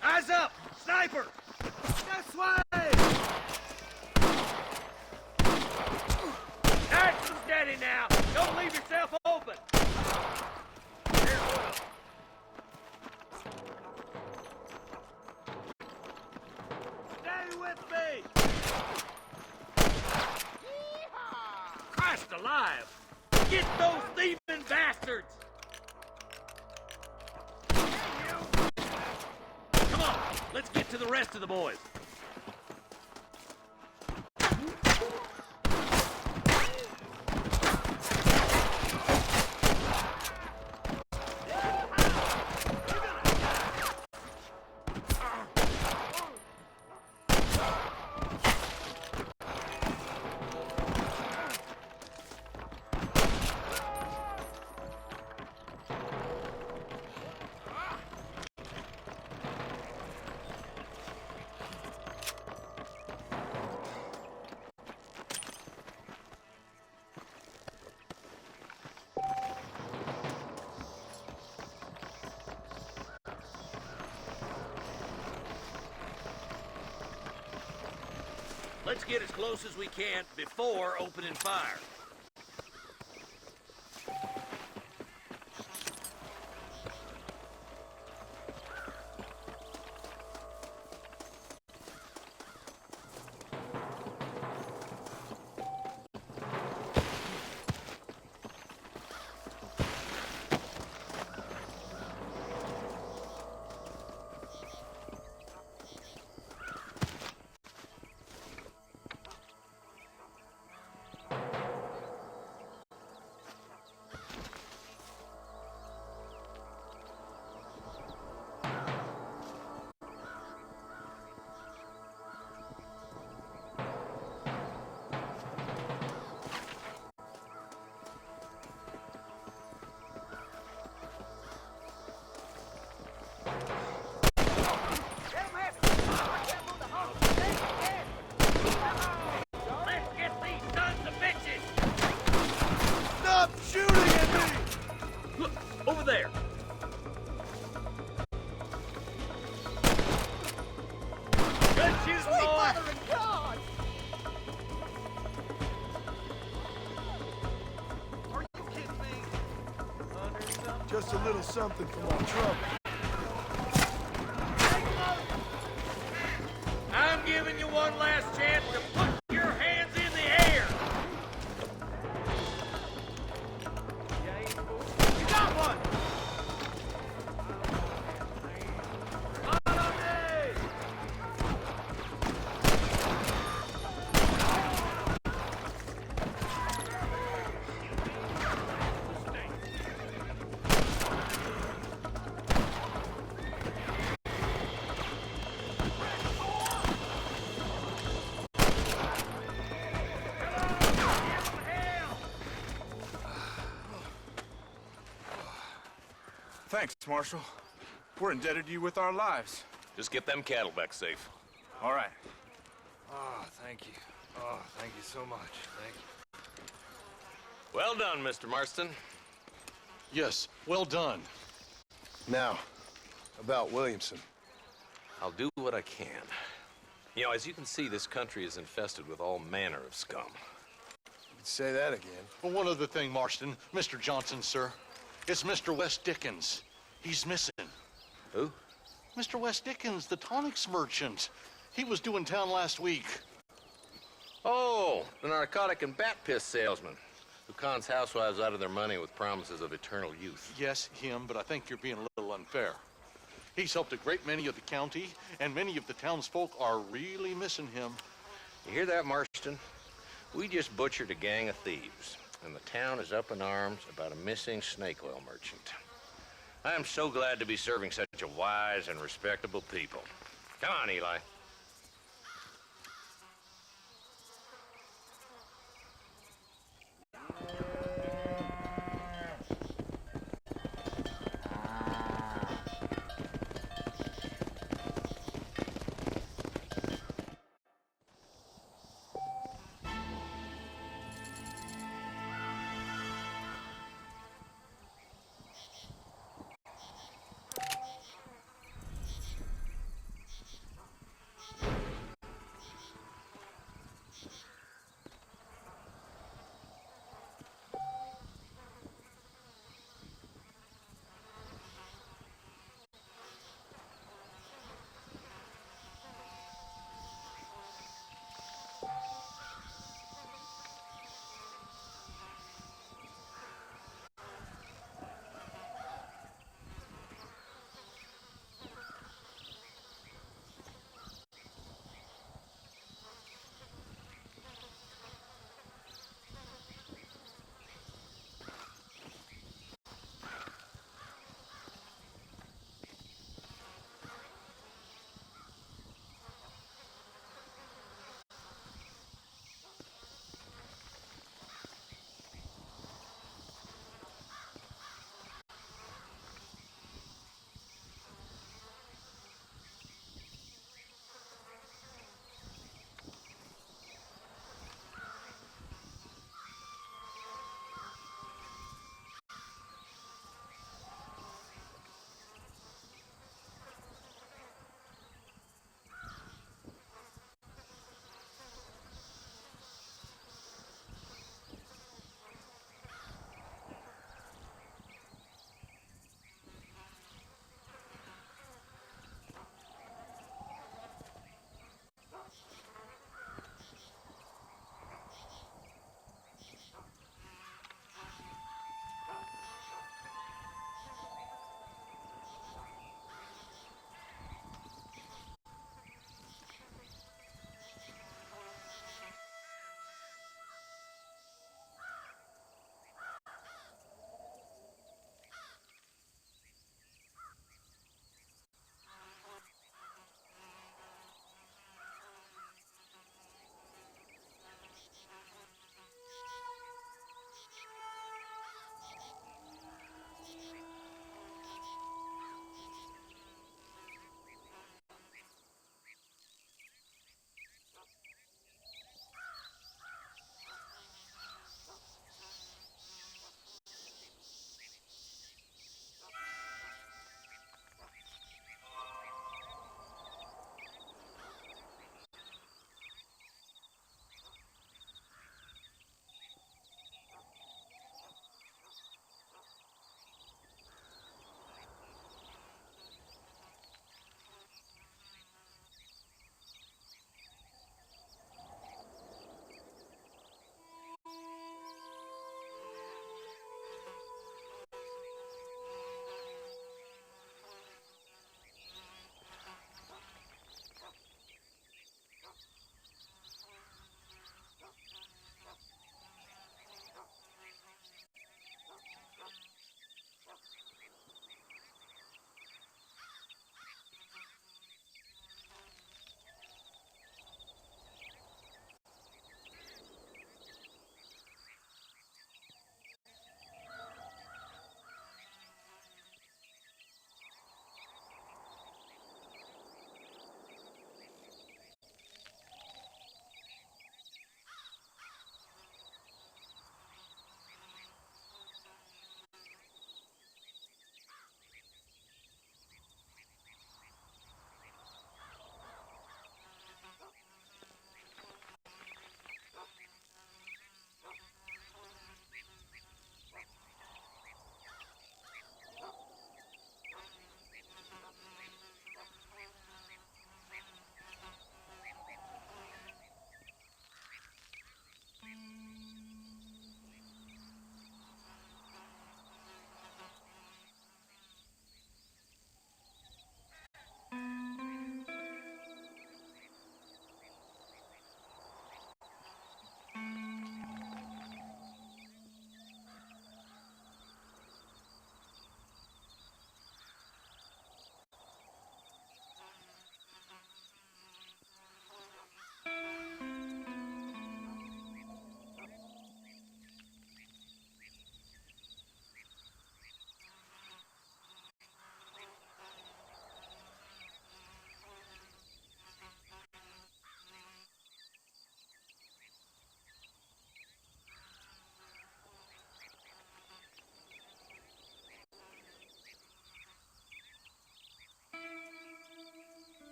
Eyes up! Sniper! This way! Nice and steady now. Don't leave yourself open. Here's one. Stay with me! Yeehaw! Christ alive! Get those thieving bastards! Come on, let's get to the rest of the boys. Let's get as close as we can before opening fire. Over there! Good shooting, boy! God! Are you kidding me? Just a little something for my trouble. I'm giving you one last chance to put your hands in the air! You got one! Thanks, Marshal. We're indebted to you with our lives. Just get them cattle back safe. All right. Oh, thank you. Oh, thank you so much. Thank you. Well done, Mr. Marston. Yes, well done. Now, about Williamson. I'll do what I can. You know, as you can see, this country is infested with all manner of scum. You could say that again. Well, one other thing, Marston. Mr. Johnson, sir. It's Mr. West Dickens. He's missing. Who? Mr. West Dickens, the tonics merchant. He was due in town last week. Oh, the narcotic and bat piss salesman who cons housewives out of their money with promises of eternal youth. Yes, him, but I think you're being a little unfair. He's helped a great many of the county, and many of the townsfolk are really missing him. You hear that, Marston? We just butchered a gang of thieves, and the town is up in arms about a missing snake oil merchant. I am so glad to be serving such a wise and respectable people. Come on, Eli.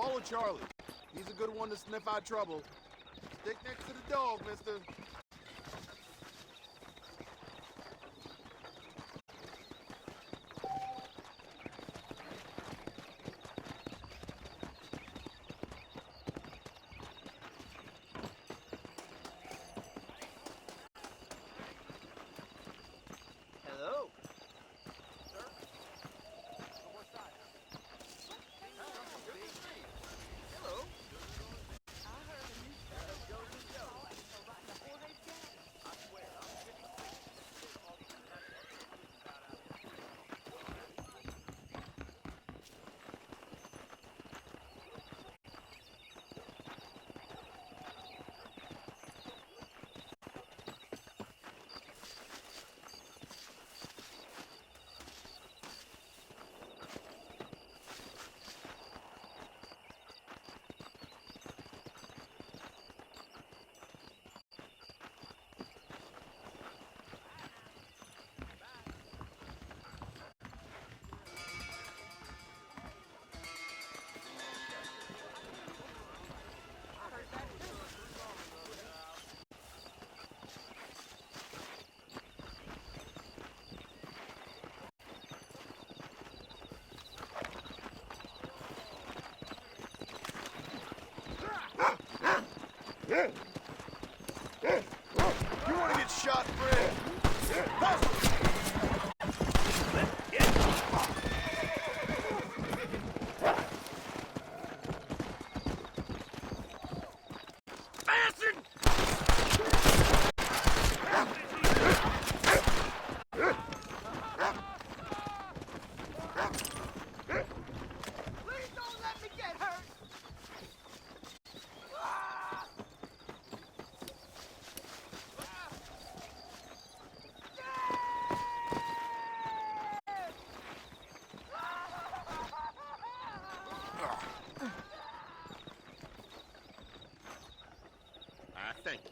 Follow Charlie. He's a good one to sniff out trouble. Stick next to the dog, mister. Hello. You want to get shot, Fred? Please don't let me get hurt. Thank you.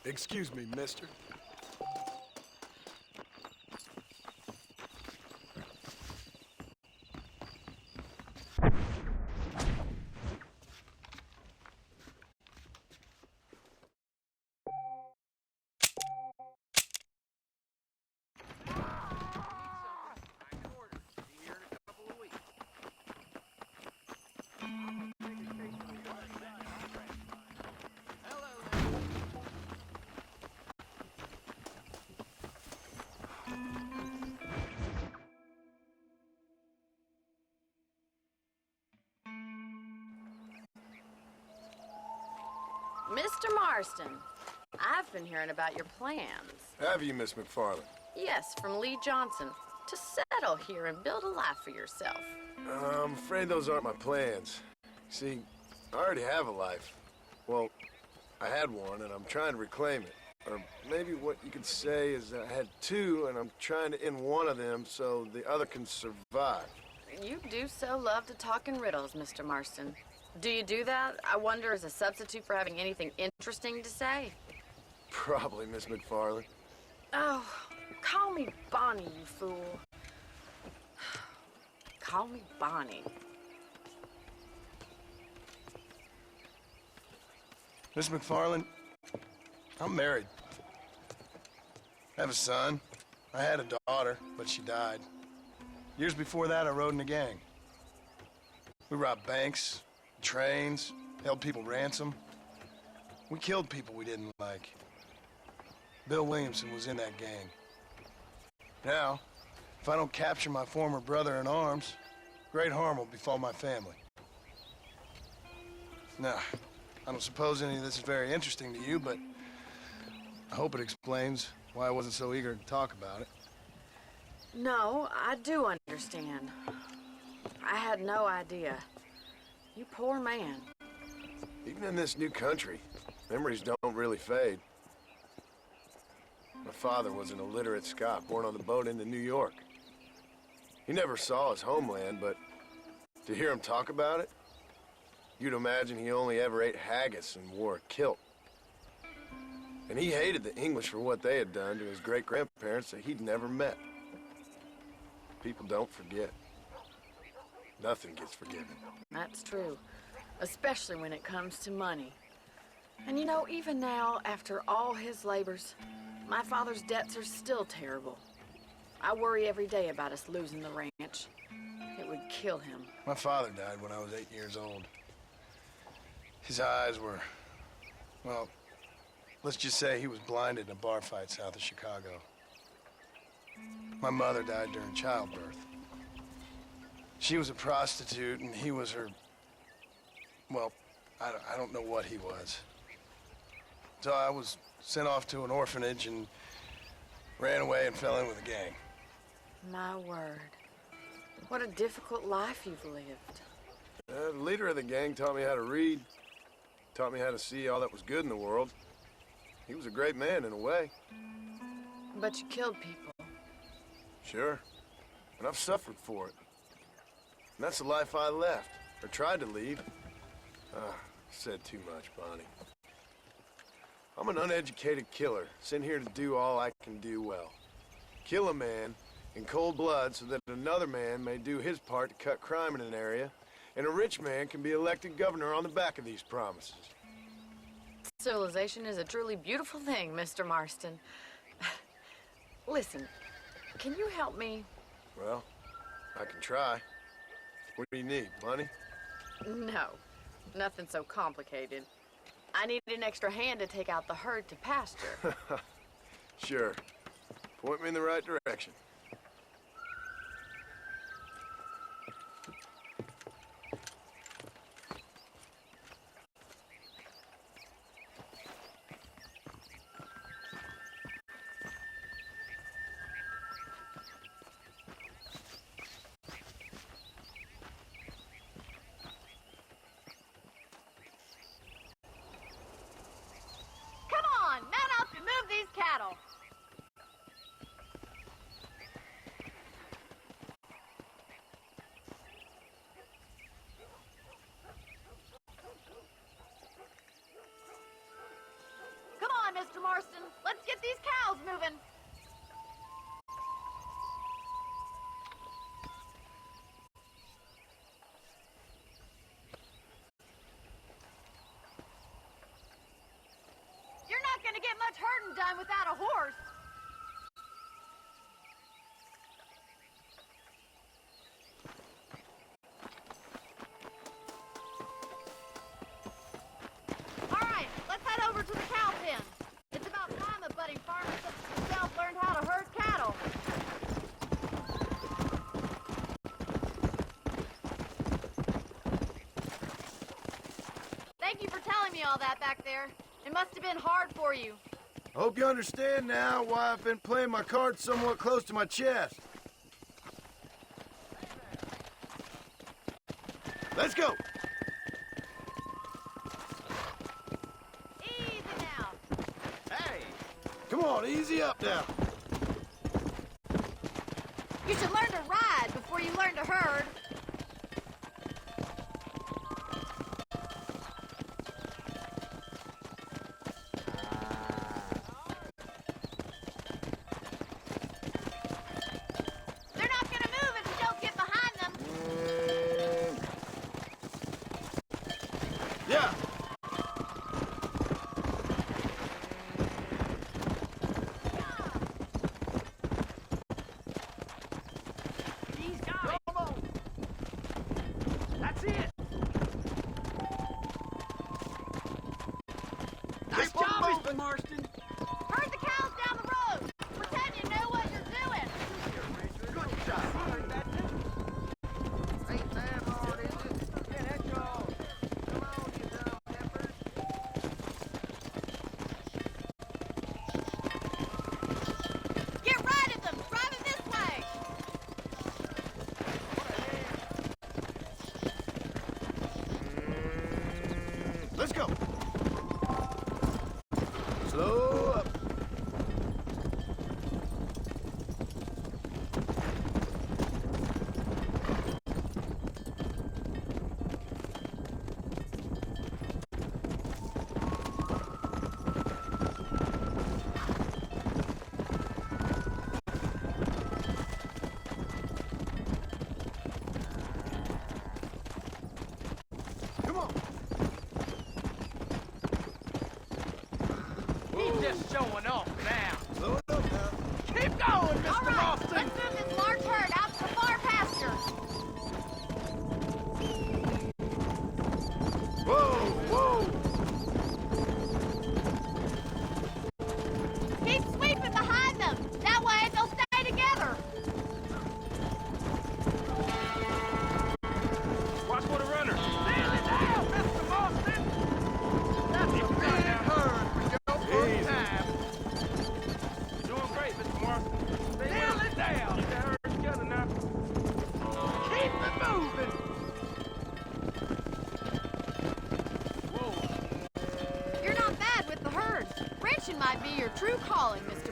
Excuse me, mister. Mr. Marston, I've been hearing about your plans. Have you, Miss McFarland? Yes, from Lee Johnson. To settle here and build a life for yourself. I'm afraid those aren't my plans. See, I already have a life. Well, I had one, and I'm trying to reclaim it. Or maybe what you could say is I had two, and I'm trying to end one of them so the other can survive. You do so love to talk in riddles, Mr. Marston. Do you do that, I wonder, as a substitute for having anything interesting to say? Probably, Miss McFarland. Oh, call me Bonnie, you fool. Call me Bonnie. Miss McFarland, I'm married. I have a son. I had a daughter, but she died. Years before that, I rode in a gang. We robbed banks, trains, held people ransom. We killed people we didn't like. Bill Williamson was in that gang. Now, if I don't capture my former brother in arms, great harm will befall my family. Now, I don't suppose any of this is very interesting to you, but I hope it explains why I wasn't so eager to talk about it. No, I do understand. I had no idea. You poor man. Even in this new country, memories don't really fade. My father was an illiterate Scot born on the boat into New York. He never saw his homeland, but to hear him talk about it, you'd imagine he only ever ate haggis and wore a kilt. And he hated the English for what they had done to his great-grandparents that he'd never met. People don't forget. Nothing gets forgiven. That's true, especially when it comes to money. And you know, even now, after all his labors, my father's debts are still terrible. I worry every day about us losing the ranch. It would kill him. My father died when I was 8 years old. His eyes were, well, let's just say he was blinded in a bar fight south of Chicago. My mother died during childbirth. She was a prostitute, and he was her, well, I don't know what he was. So I was sent off to an orphanage and ran away and fell in with a gang. My word. What a difficult life you've lived. The leader of the gang taught me how to read, taught me how to see all that was good in the world. He was a great man in a way. But you killed people. Sure. And I've suffered for it. And that's the life I left, or tried to lead. Said too much, Bonnie. I'm an uneducated killer, sent here to do all I can do well. Kill a man in cold blood so that another man may do his part to cut crime in an area, and a rich man can be elected governor on the back of these promises. Civilization is a truly beautiful thing, Mr. Marston. Listen, can you help me? Well, I can try. What do you need, money? No, nothing so complicated. I need an extra hand to take out the herd to pasture. Sure. Point me in the right direction. Cattle. Come on, Mr. Marston. Let's get these cows moving. You're not going to get much herding done without a horse. All right, let's head over to the cow pen. It's about time a budding farmer such as yourself learned how to herd cattle. Thank you for telling me all that back there. It must have been hard for you. I hope you understand now why I've been playing my cards somewhat close to my chest. Let's go! Easy now. Hey! Come on, easy up now. You should learn to ride before you learn to herd.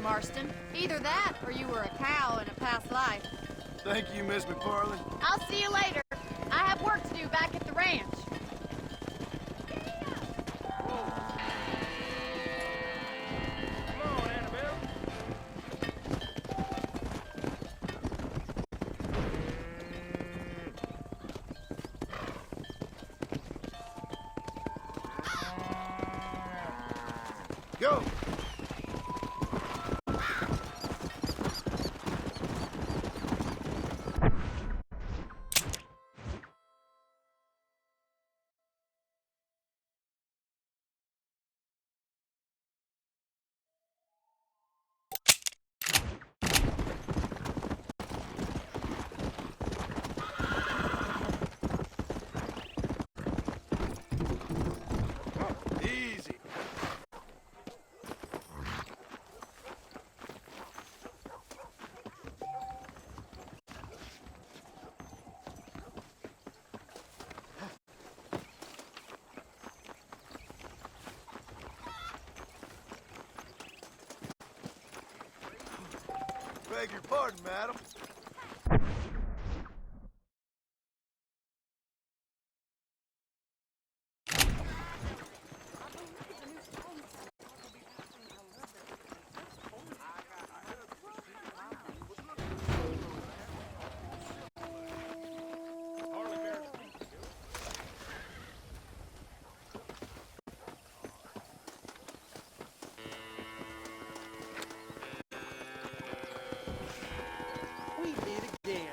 Marston. Either that, or you were a cow in a past life. Thank you, Miss McFarland. I'll see you later. I have work to do back at the ranch. Go! Easy. Beg your pardon, madam. We meet again.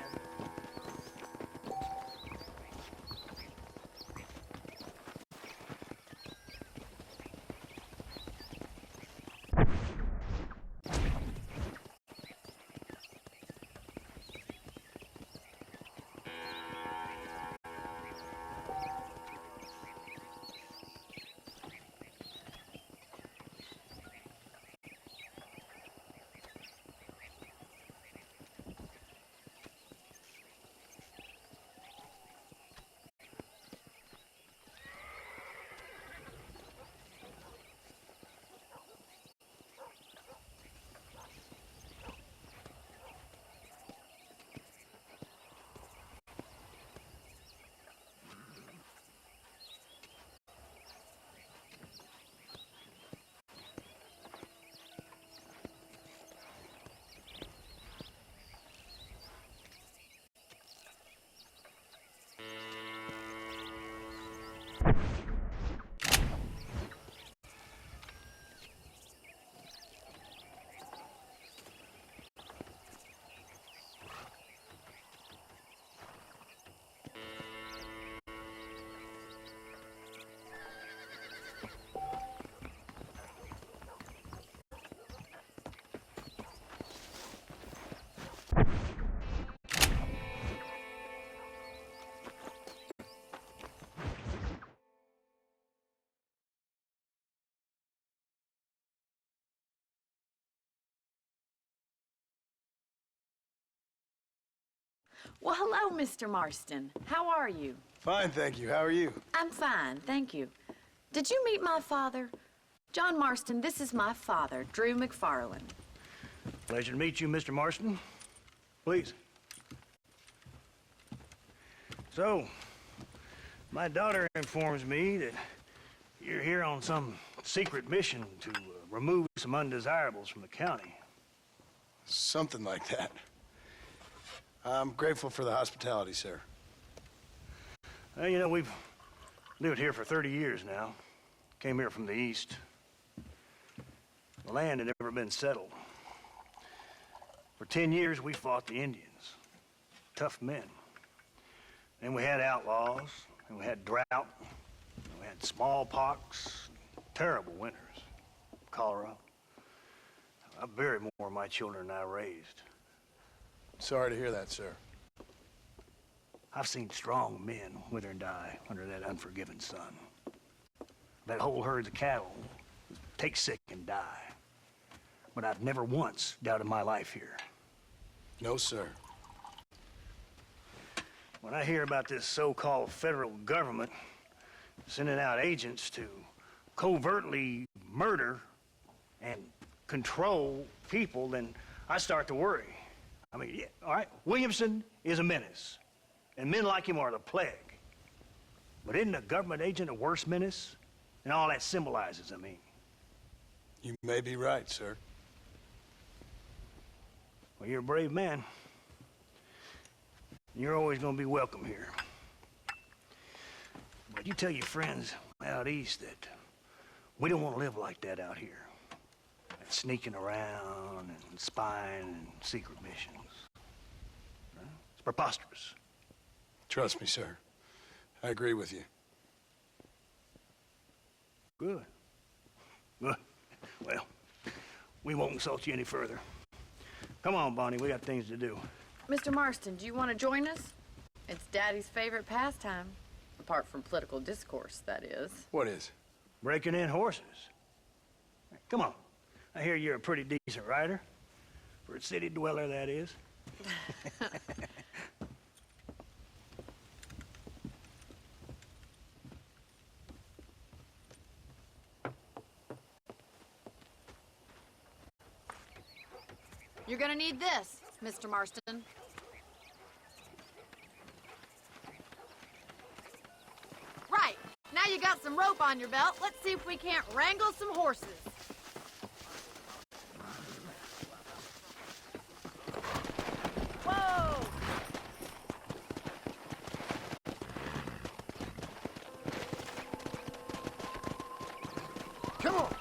Well, hello, Mr. Marston. How are you? Fine, thank you. How are you? I'm fine, thank you. Did you meet my father? John Marston, this is my father, Drew McFarland. Pleasure to meet you, Mr. Marston. Please. So, my daughter informs me that you're here on some secret mission to remove some undesirables from the county. Something like that. I'm grateful for the hospitality, sir. Well, you know, we've lived here for 30 years now. Came here from the east. The land had never been settled. For 10 years, we fought the Indians. Tough men. Then we had outlaws, and we had drought, and we had smallpox, terrible winters, cholera. I buried more of my children than I raised. Sorry to hear that, sir. I've seen strong men wither and die under that unforgiving sun. That whole herds of cattle take sick and die. But I've never once doubted my life here. No, sir. When I hear about this so-called federal government sending out agents to covertly murder and control people, then I start to worry. I mean, yeah, all right, Williamson is a menace, and men like him are the plague. But isn't a government agent a worse menace? And all that symbolizes, I mean. You may be right, sir. Well, you're a brave man. You're always gonna be welcome here. But you tell your friends out east that we don't want to live like that out here. That sneaking around and spying and secret missions. Right? It's preposterous. Trust me, sir. I agree with you. Good. Good. Well, we won't insult you any further. Come on, Bonnie, we got things to do. Mr. Marston, do you want to join us? It's Daddy's favorite pastime. Apart from political discourse, that is. What is? Breaking in horses. Come on. I hear you're a pretty decent rider. For a city dweller, that is. You're gonna need this, Mr. Marston. Right. Now you got some rope on your belt, let's see if we can't wrangle some horses. Whoa! Come on!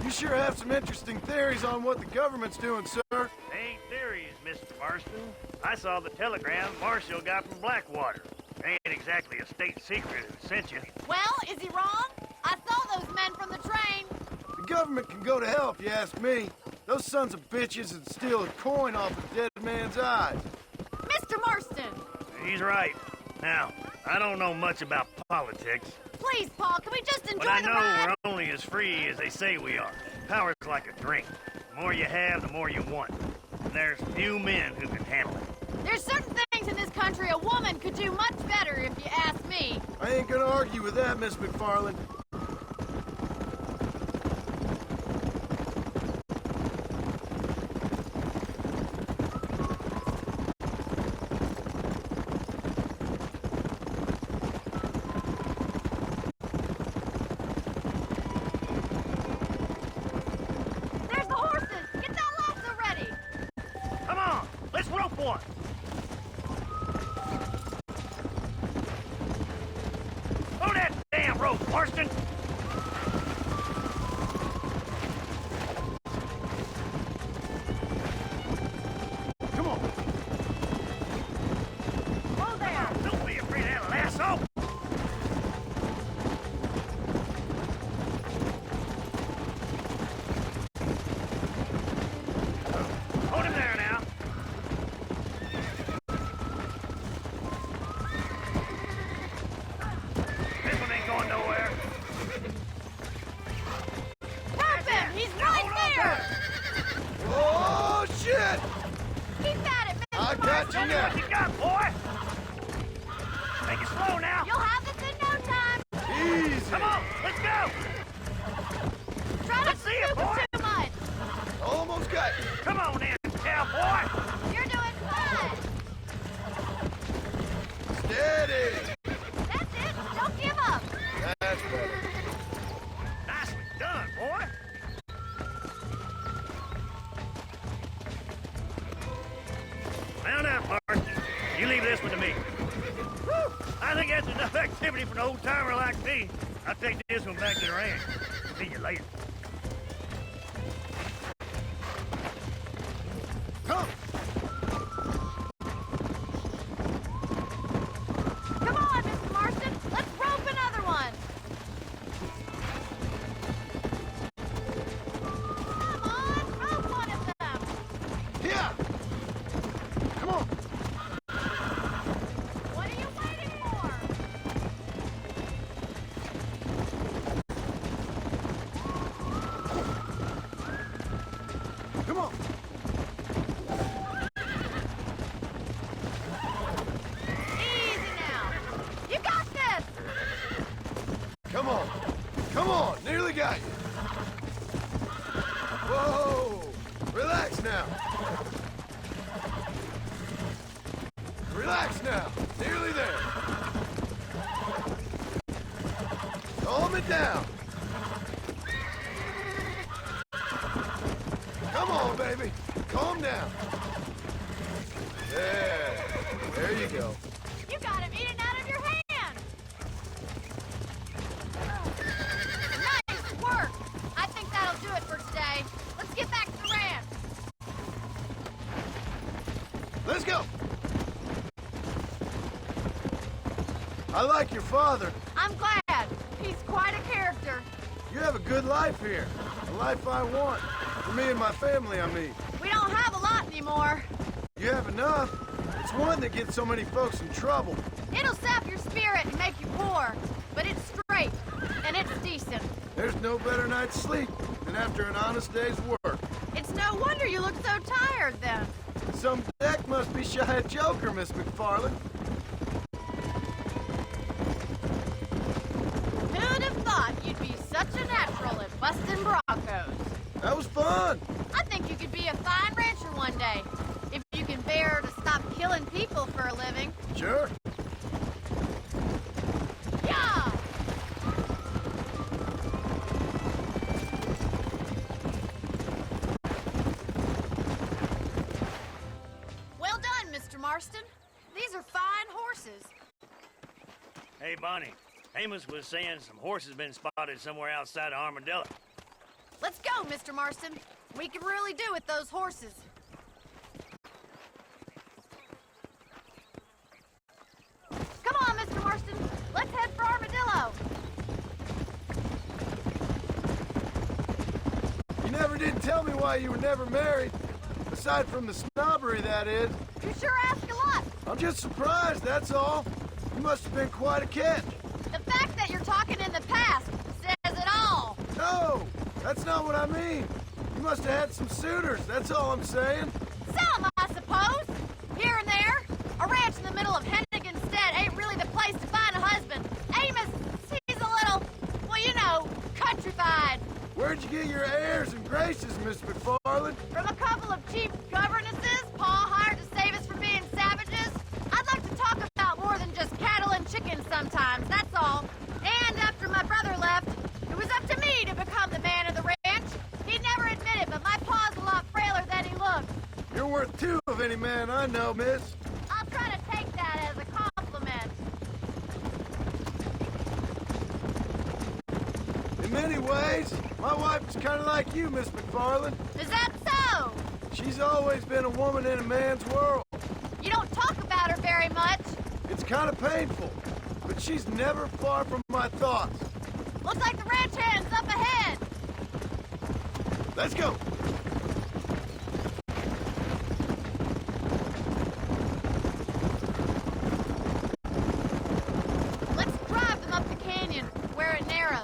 You sure have some interesting theories on what the government's doing, sir. They ain't theories, Mr. Marston. I saw the telegram Marshall got from Blackwater. Ain't exactly a state secret who sent you. Well, is he wrong? I saw those men from the train. The government can go to hell if you ask me. Those sons of bitches would steal a coin off a dead man's eyes. Mr. Marston! He's right. Now, I don't know much about politics. Please, Paul, can we just enjoy But I the know ride? we're only as free as they say we are. Power's like a drink. The more you have, the more you want. And there's few men who can handle it. There's certain things in this country a woman could do much better, if you ask me. I ain't gonna argue with that, Miss McFarland. There's the horses! Get that lasso ready! Come on, let's rope one. Throw that damn rope, Marston. Come on. Whoa there! Don't be afraid of that lasso. Hold him there now. This one ain't going nowhere. Help him! He's right there! Oh, shit! Keep at it, Mr. I got Marston! you now. What you got, boy? Make it slow now. You'll have this in no time! Easy. Come on, let's go. Try not Let's to see it, scoop boy. it too much! Almost got you. Come on in, cowboy. You're doing fine! Steady. That's it! Don't give up! That's better. Nicely done, boy. Mount out, Marston. You leave this one to me. Whew. I think that's enough activity for an old-timer like me. I'll take this one back to the ranch. See you later. Come. Come on, Mr. Marston! Let's rope another one! Come on! Rope one of them! Here. Come on. What are you waiting for? Whoa! Relax now. Relax now. Nearly there. Calm it down. Come on, baby. Calm down. There you go. You got him eating out of your hand! Nice work! I think that'll do it for today. Let's get back to the ranch. Let's go. I like your father. I'm glad. He's quite a character. You have a good life here. The life I want. For me and my family, I mean. We don't have a lot anymore. You have enough. It's one that gets so many folks in trouble. It'll sap your spirit and make you poor. But it's straight, and it's decent. There's no better night's sleep than after an honest day's work. It's no wonder you look so tired, then. Some deck must be shy of Joker, Miss McFarland. Who'd have thought you'd be such a natural at busting Broncos? That was fun. I think you could be a fine rancher one day. If you can bear to stop killing people for a living. Sure. Yeah! Well done, Mr. Marston. These are fine horses. Hey, Bonnie. Amos was saying some horses been spotted somewhere outside of Armadillo. Let's go, Mr. Marston. We can really do with those horses. Come on, Mr. Marston. Let's head for Armadillo. You never did tell me why you were never married. Aside from the snobbery, that is. You sure ask a lot. I'm just surprised, that's all. You must have been quite a catch. The fact that you're talking in the past says it all. No, that's not what I mean. You must have had some suitors, that's all I'm saying. Some, I suppose. Here and there. A ranch in the middle of Hennigan's Stead ain't really the place to find a husband. Amos, he's a little, well, you know, countrified. Where'd you get your airs and graces, Miss McFarland? From a couple of cheap governesses Pa hired to save us from being savages. I'd like to talk about more than just cattle and chickens sometimes, that's all. And after my brother left, it was up to me to become the man of the ranch. He'd never admit it, but my pa's a lot frailer than he looked. You're worth two of any man I know, miss. I'll try to take that as a compliment. In many ways, my wife is kind of like you, Miss McFarland. Is that so? She's always been a woman in a man's world. You don't talk about her very much. It's kind of painful, but she's never far from my thoughts. Looks like the ranch hand's up ahead. Let's go. Let's drive them up the canyon, where it narrows.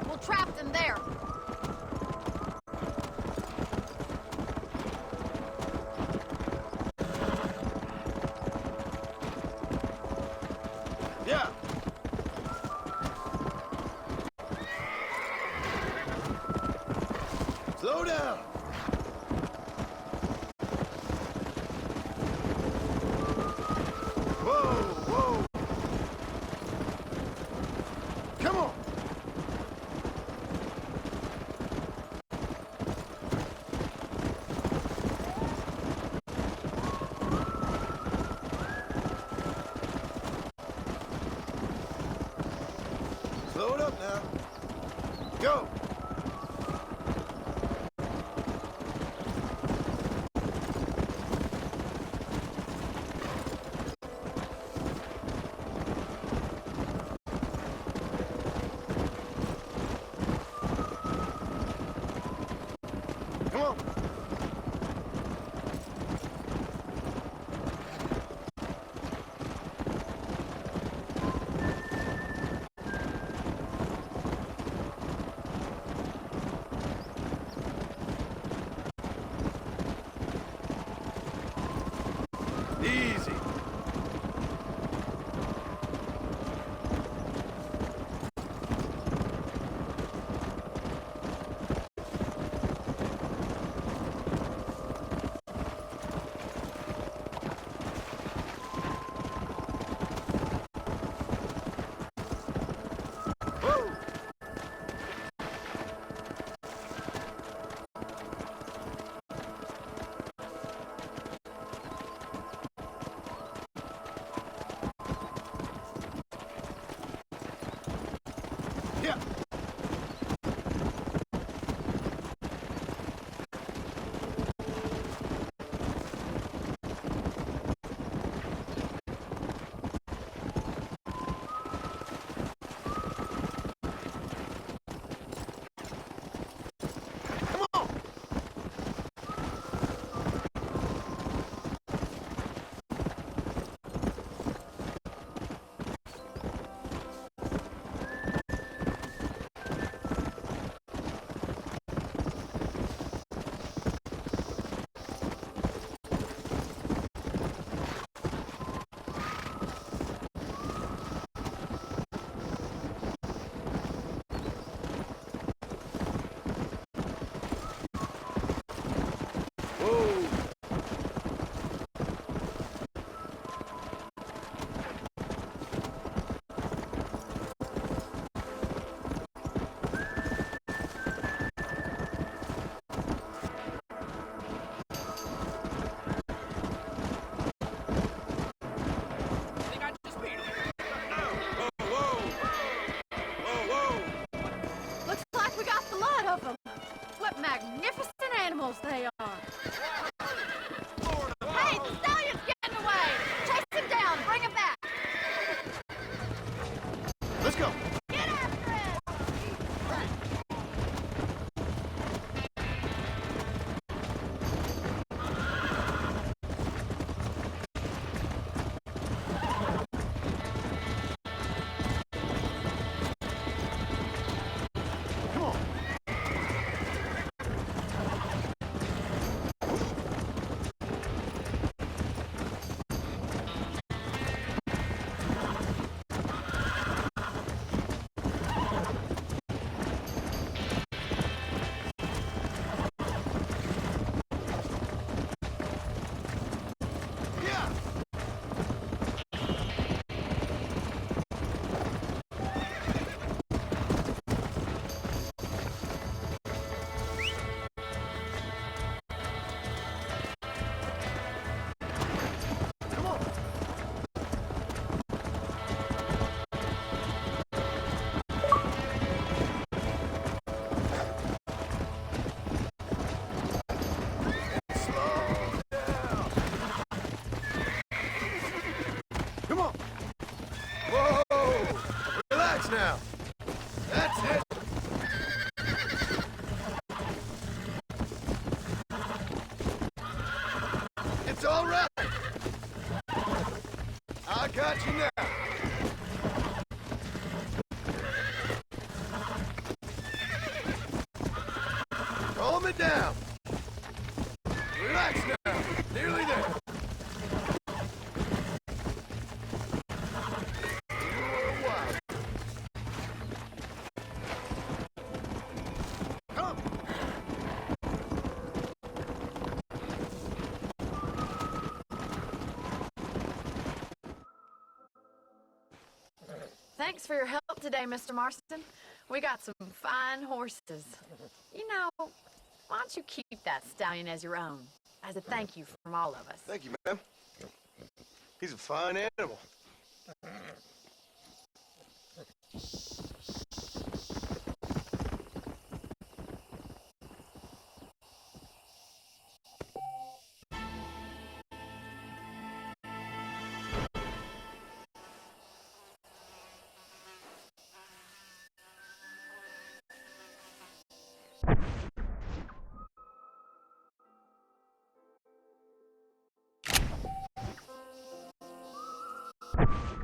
We'll trap them there. Yeah. Slow down. Whoa, whoa. Come on. Slow it up now. Go. Come on. Easy. What magnificent animals they are. Hey, the stallion's getting away! Chase him down, bring him back! Let's go. Get after it! Come on. Whoa! Relax now. That's it. It's all right. I got you now. Calm it down. Relax now. Nearly there. Thanks for your help today, Mr. Marston. We got some fine horses. You know, why don't you keep that stallion as your own, as a thank you from all of us? Thank you, ma'am. He's a fine animal. You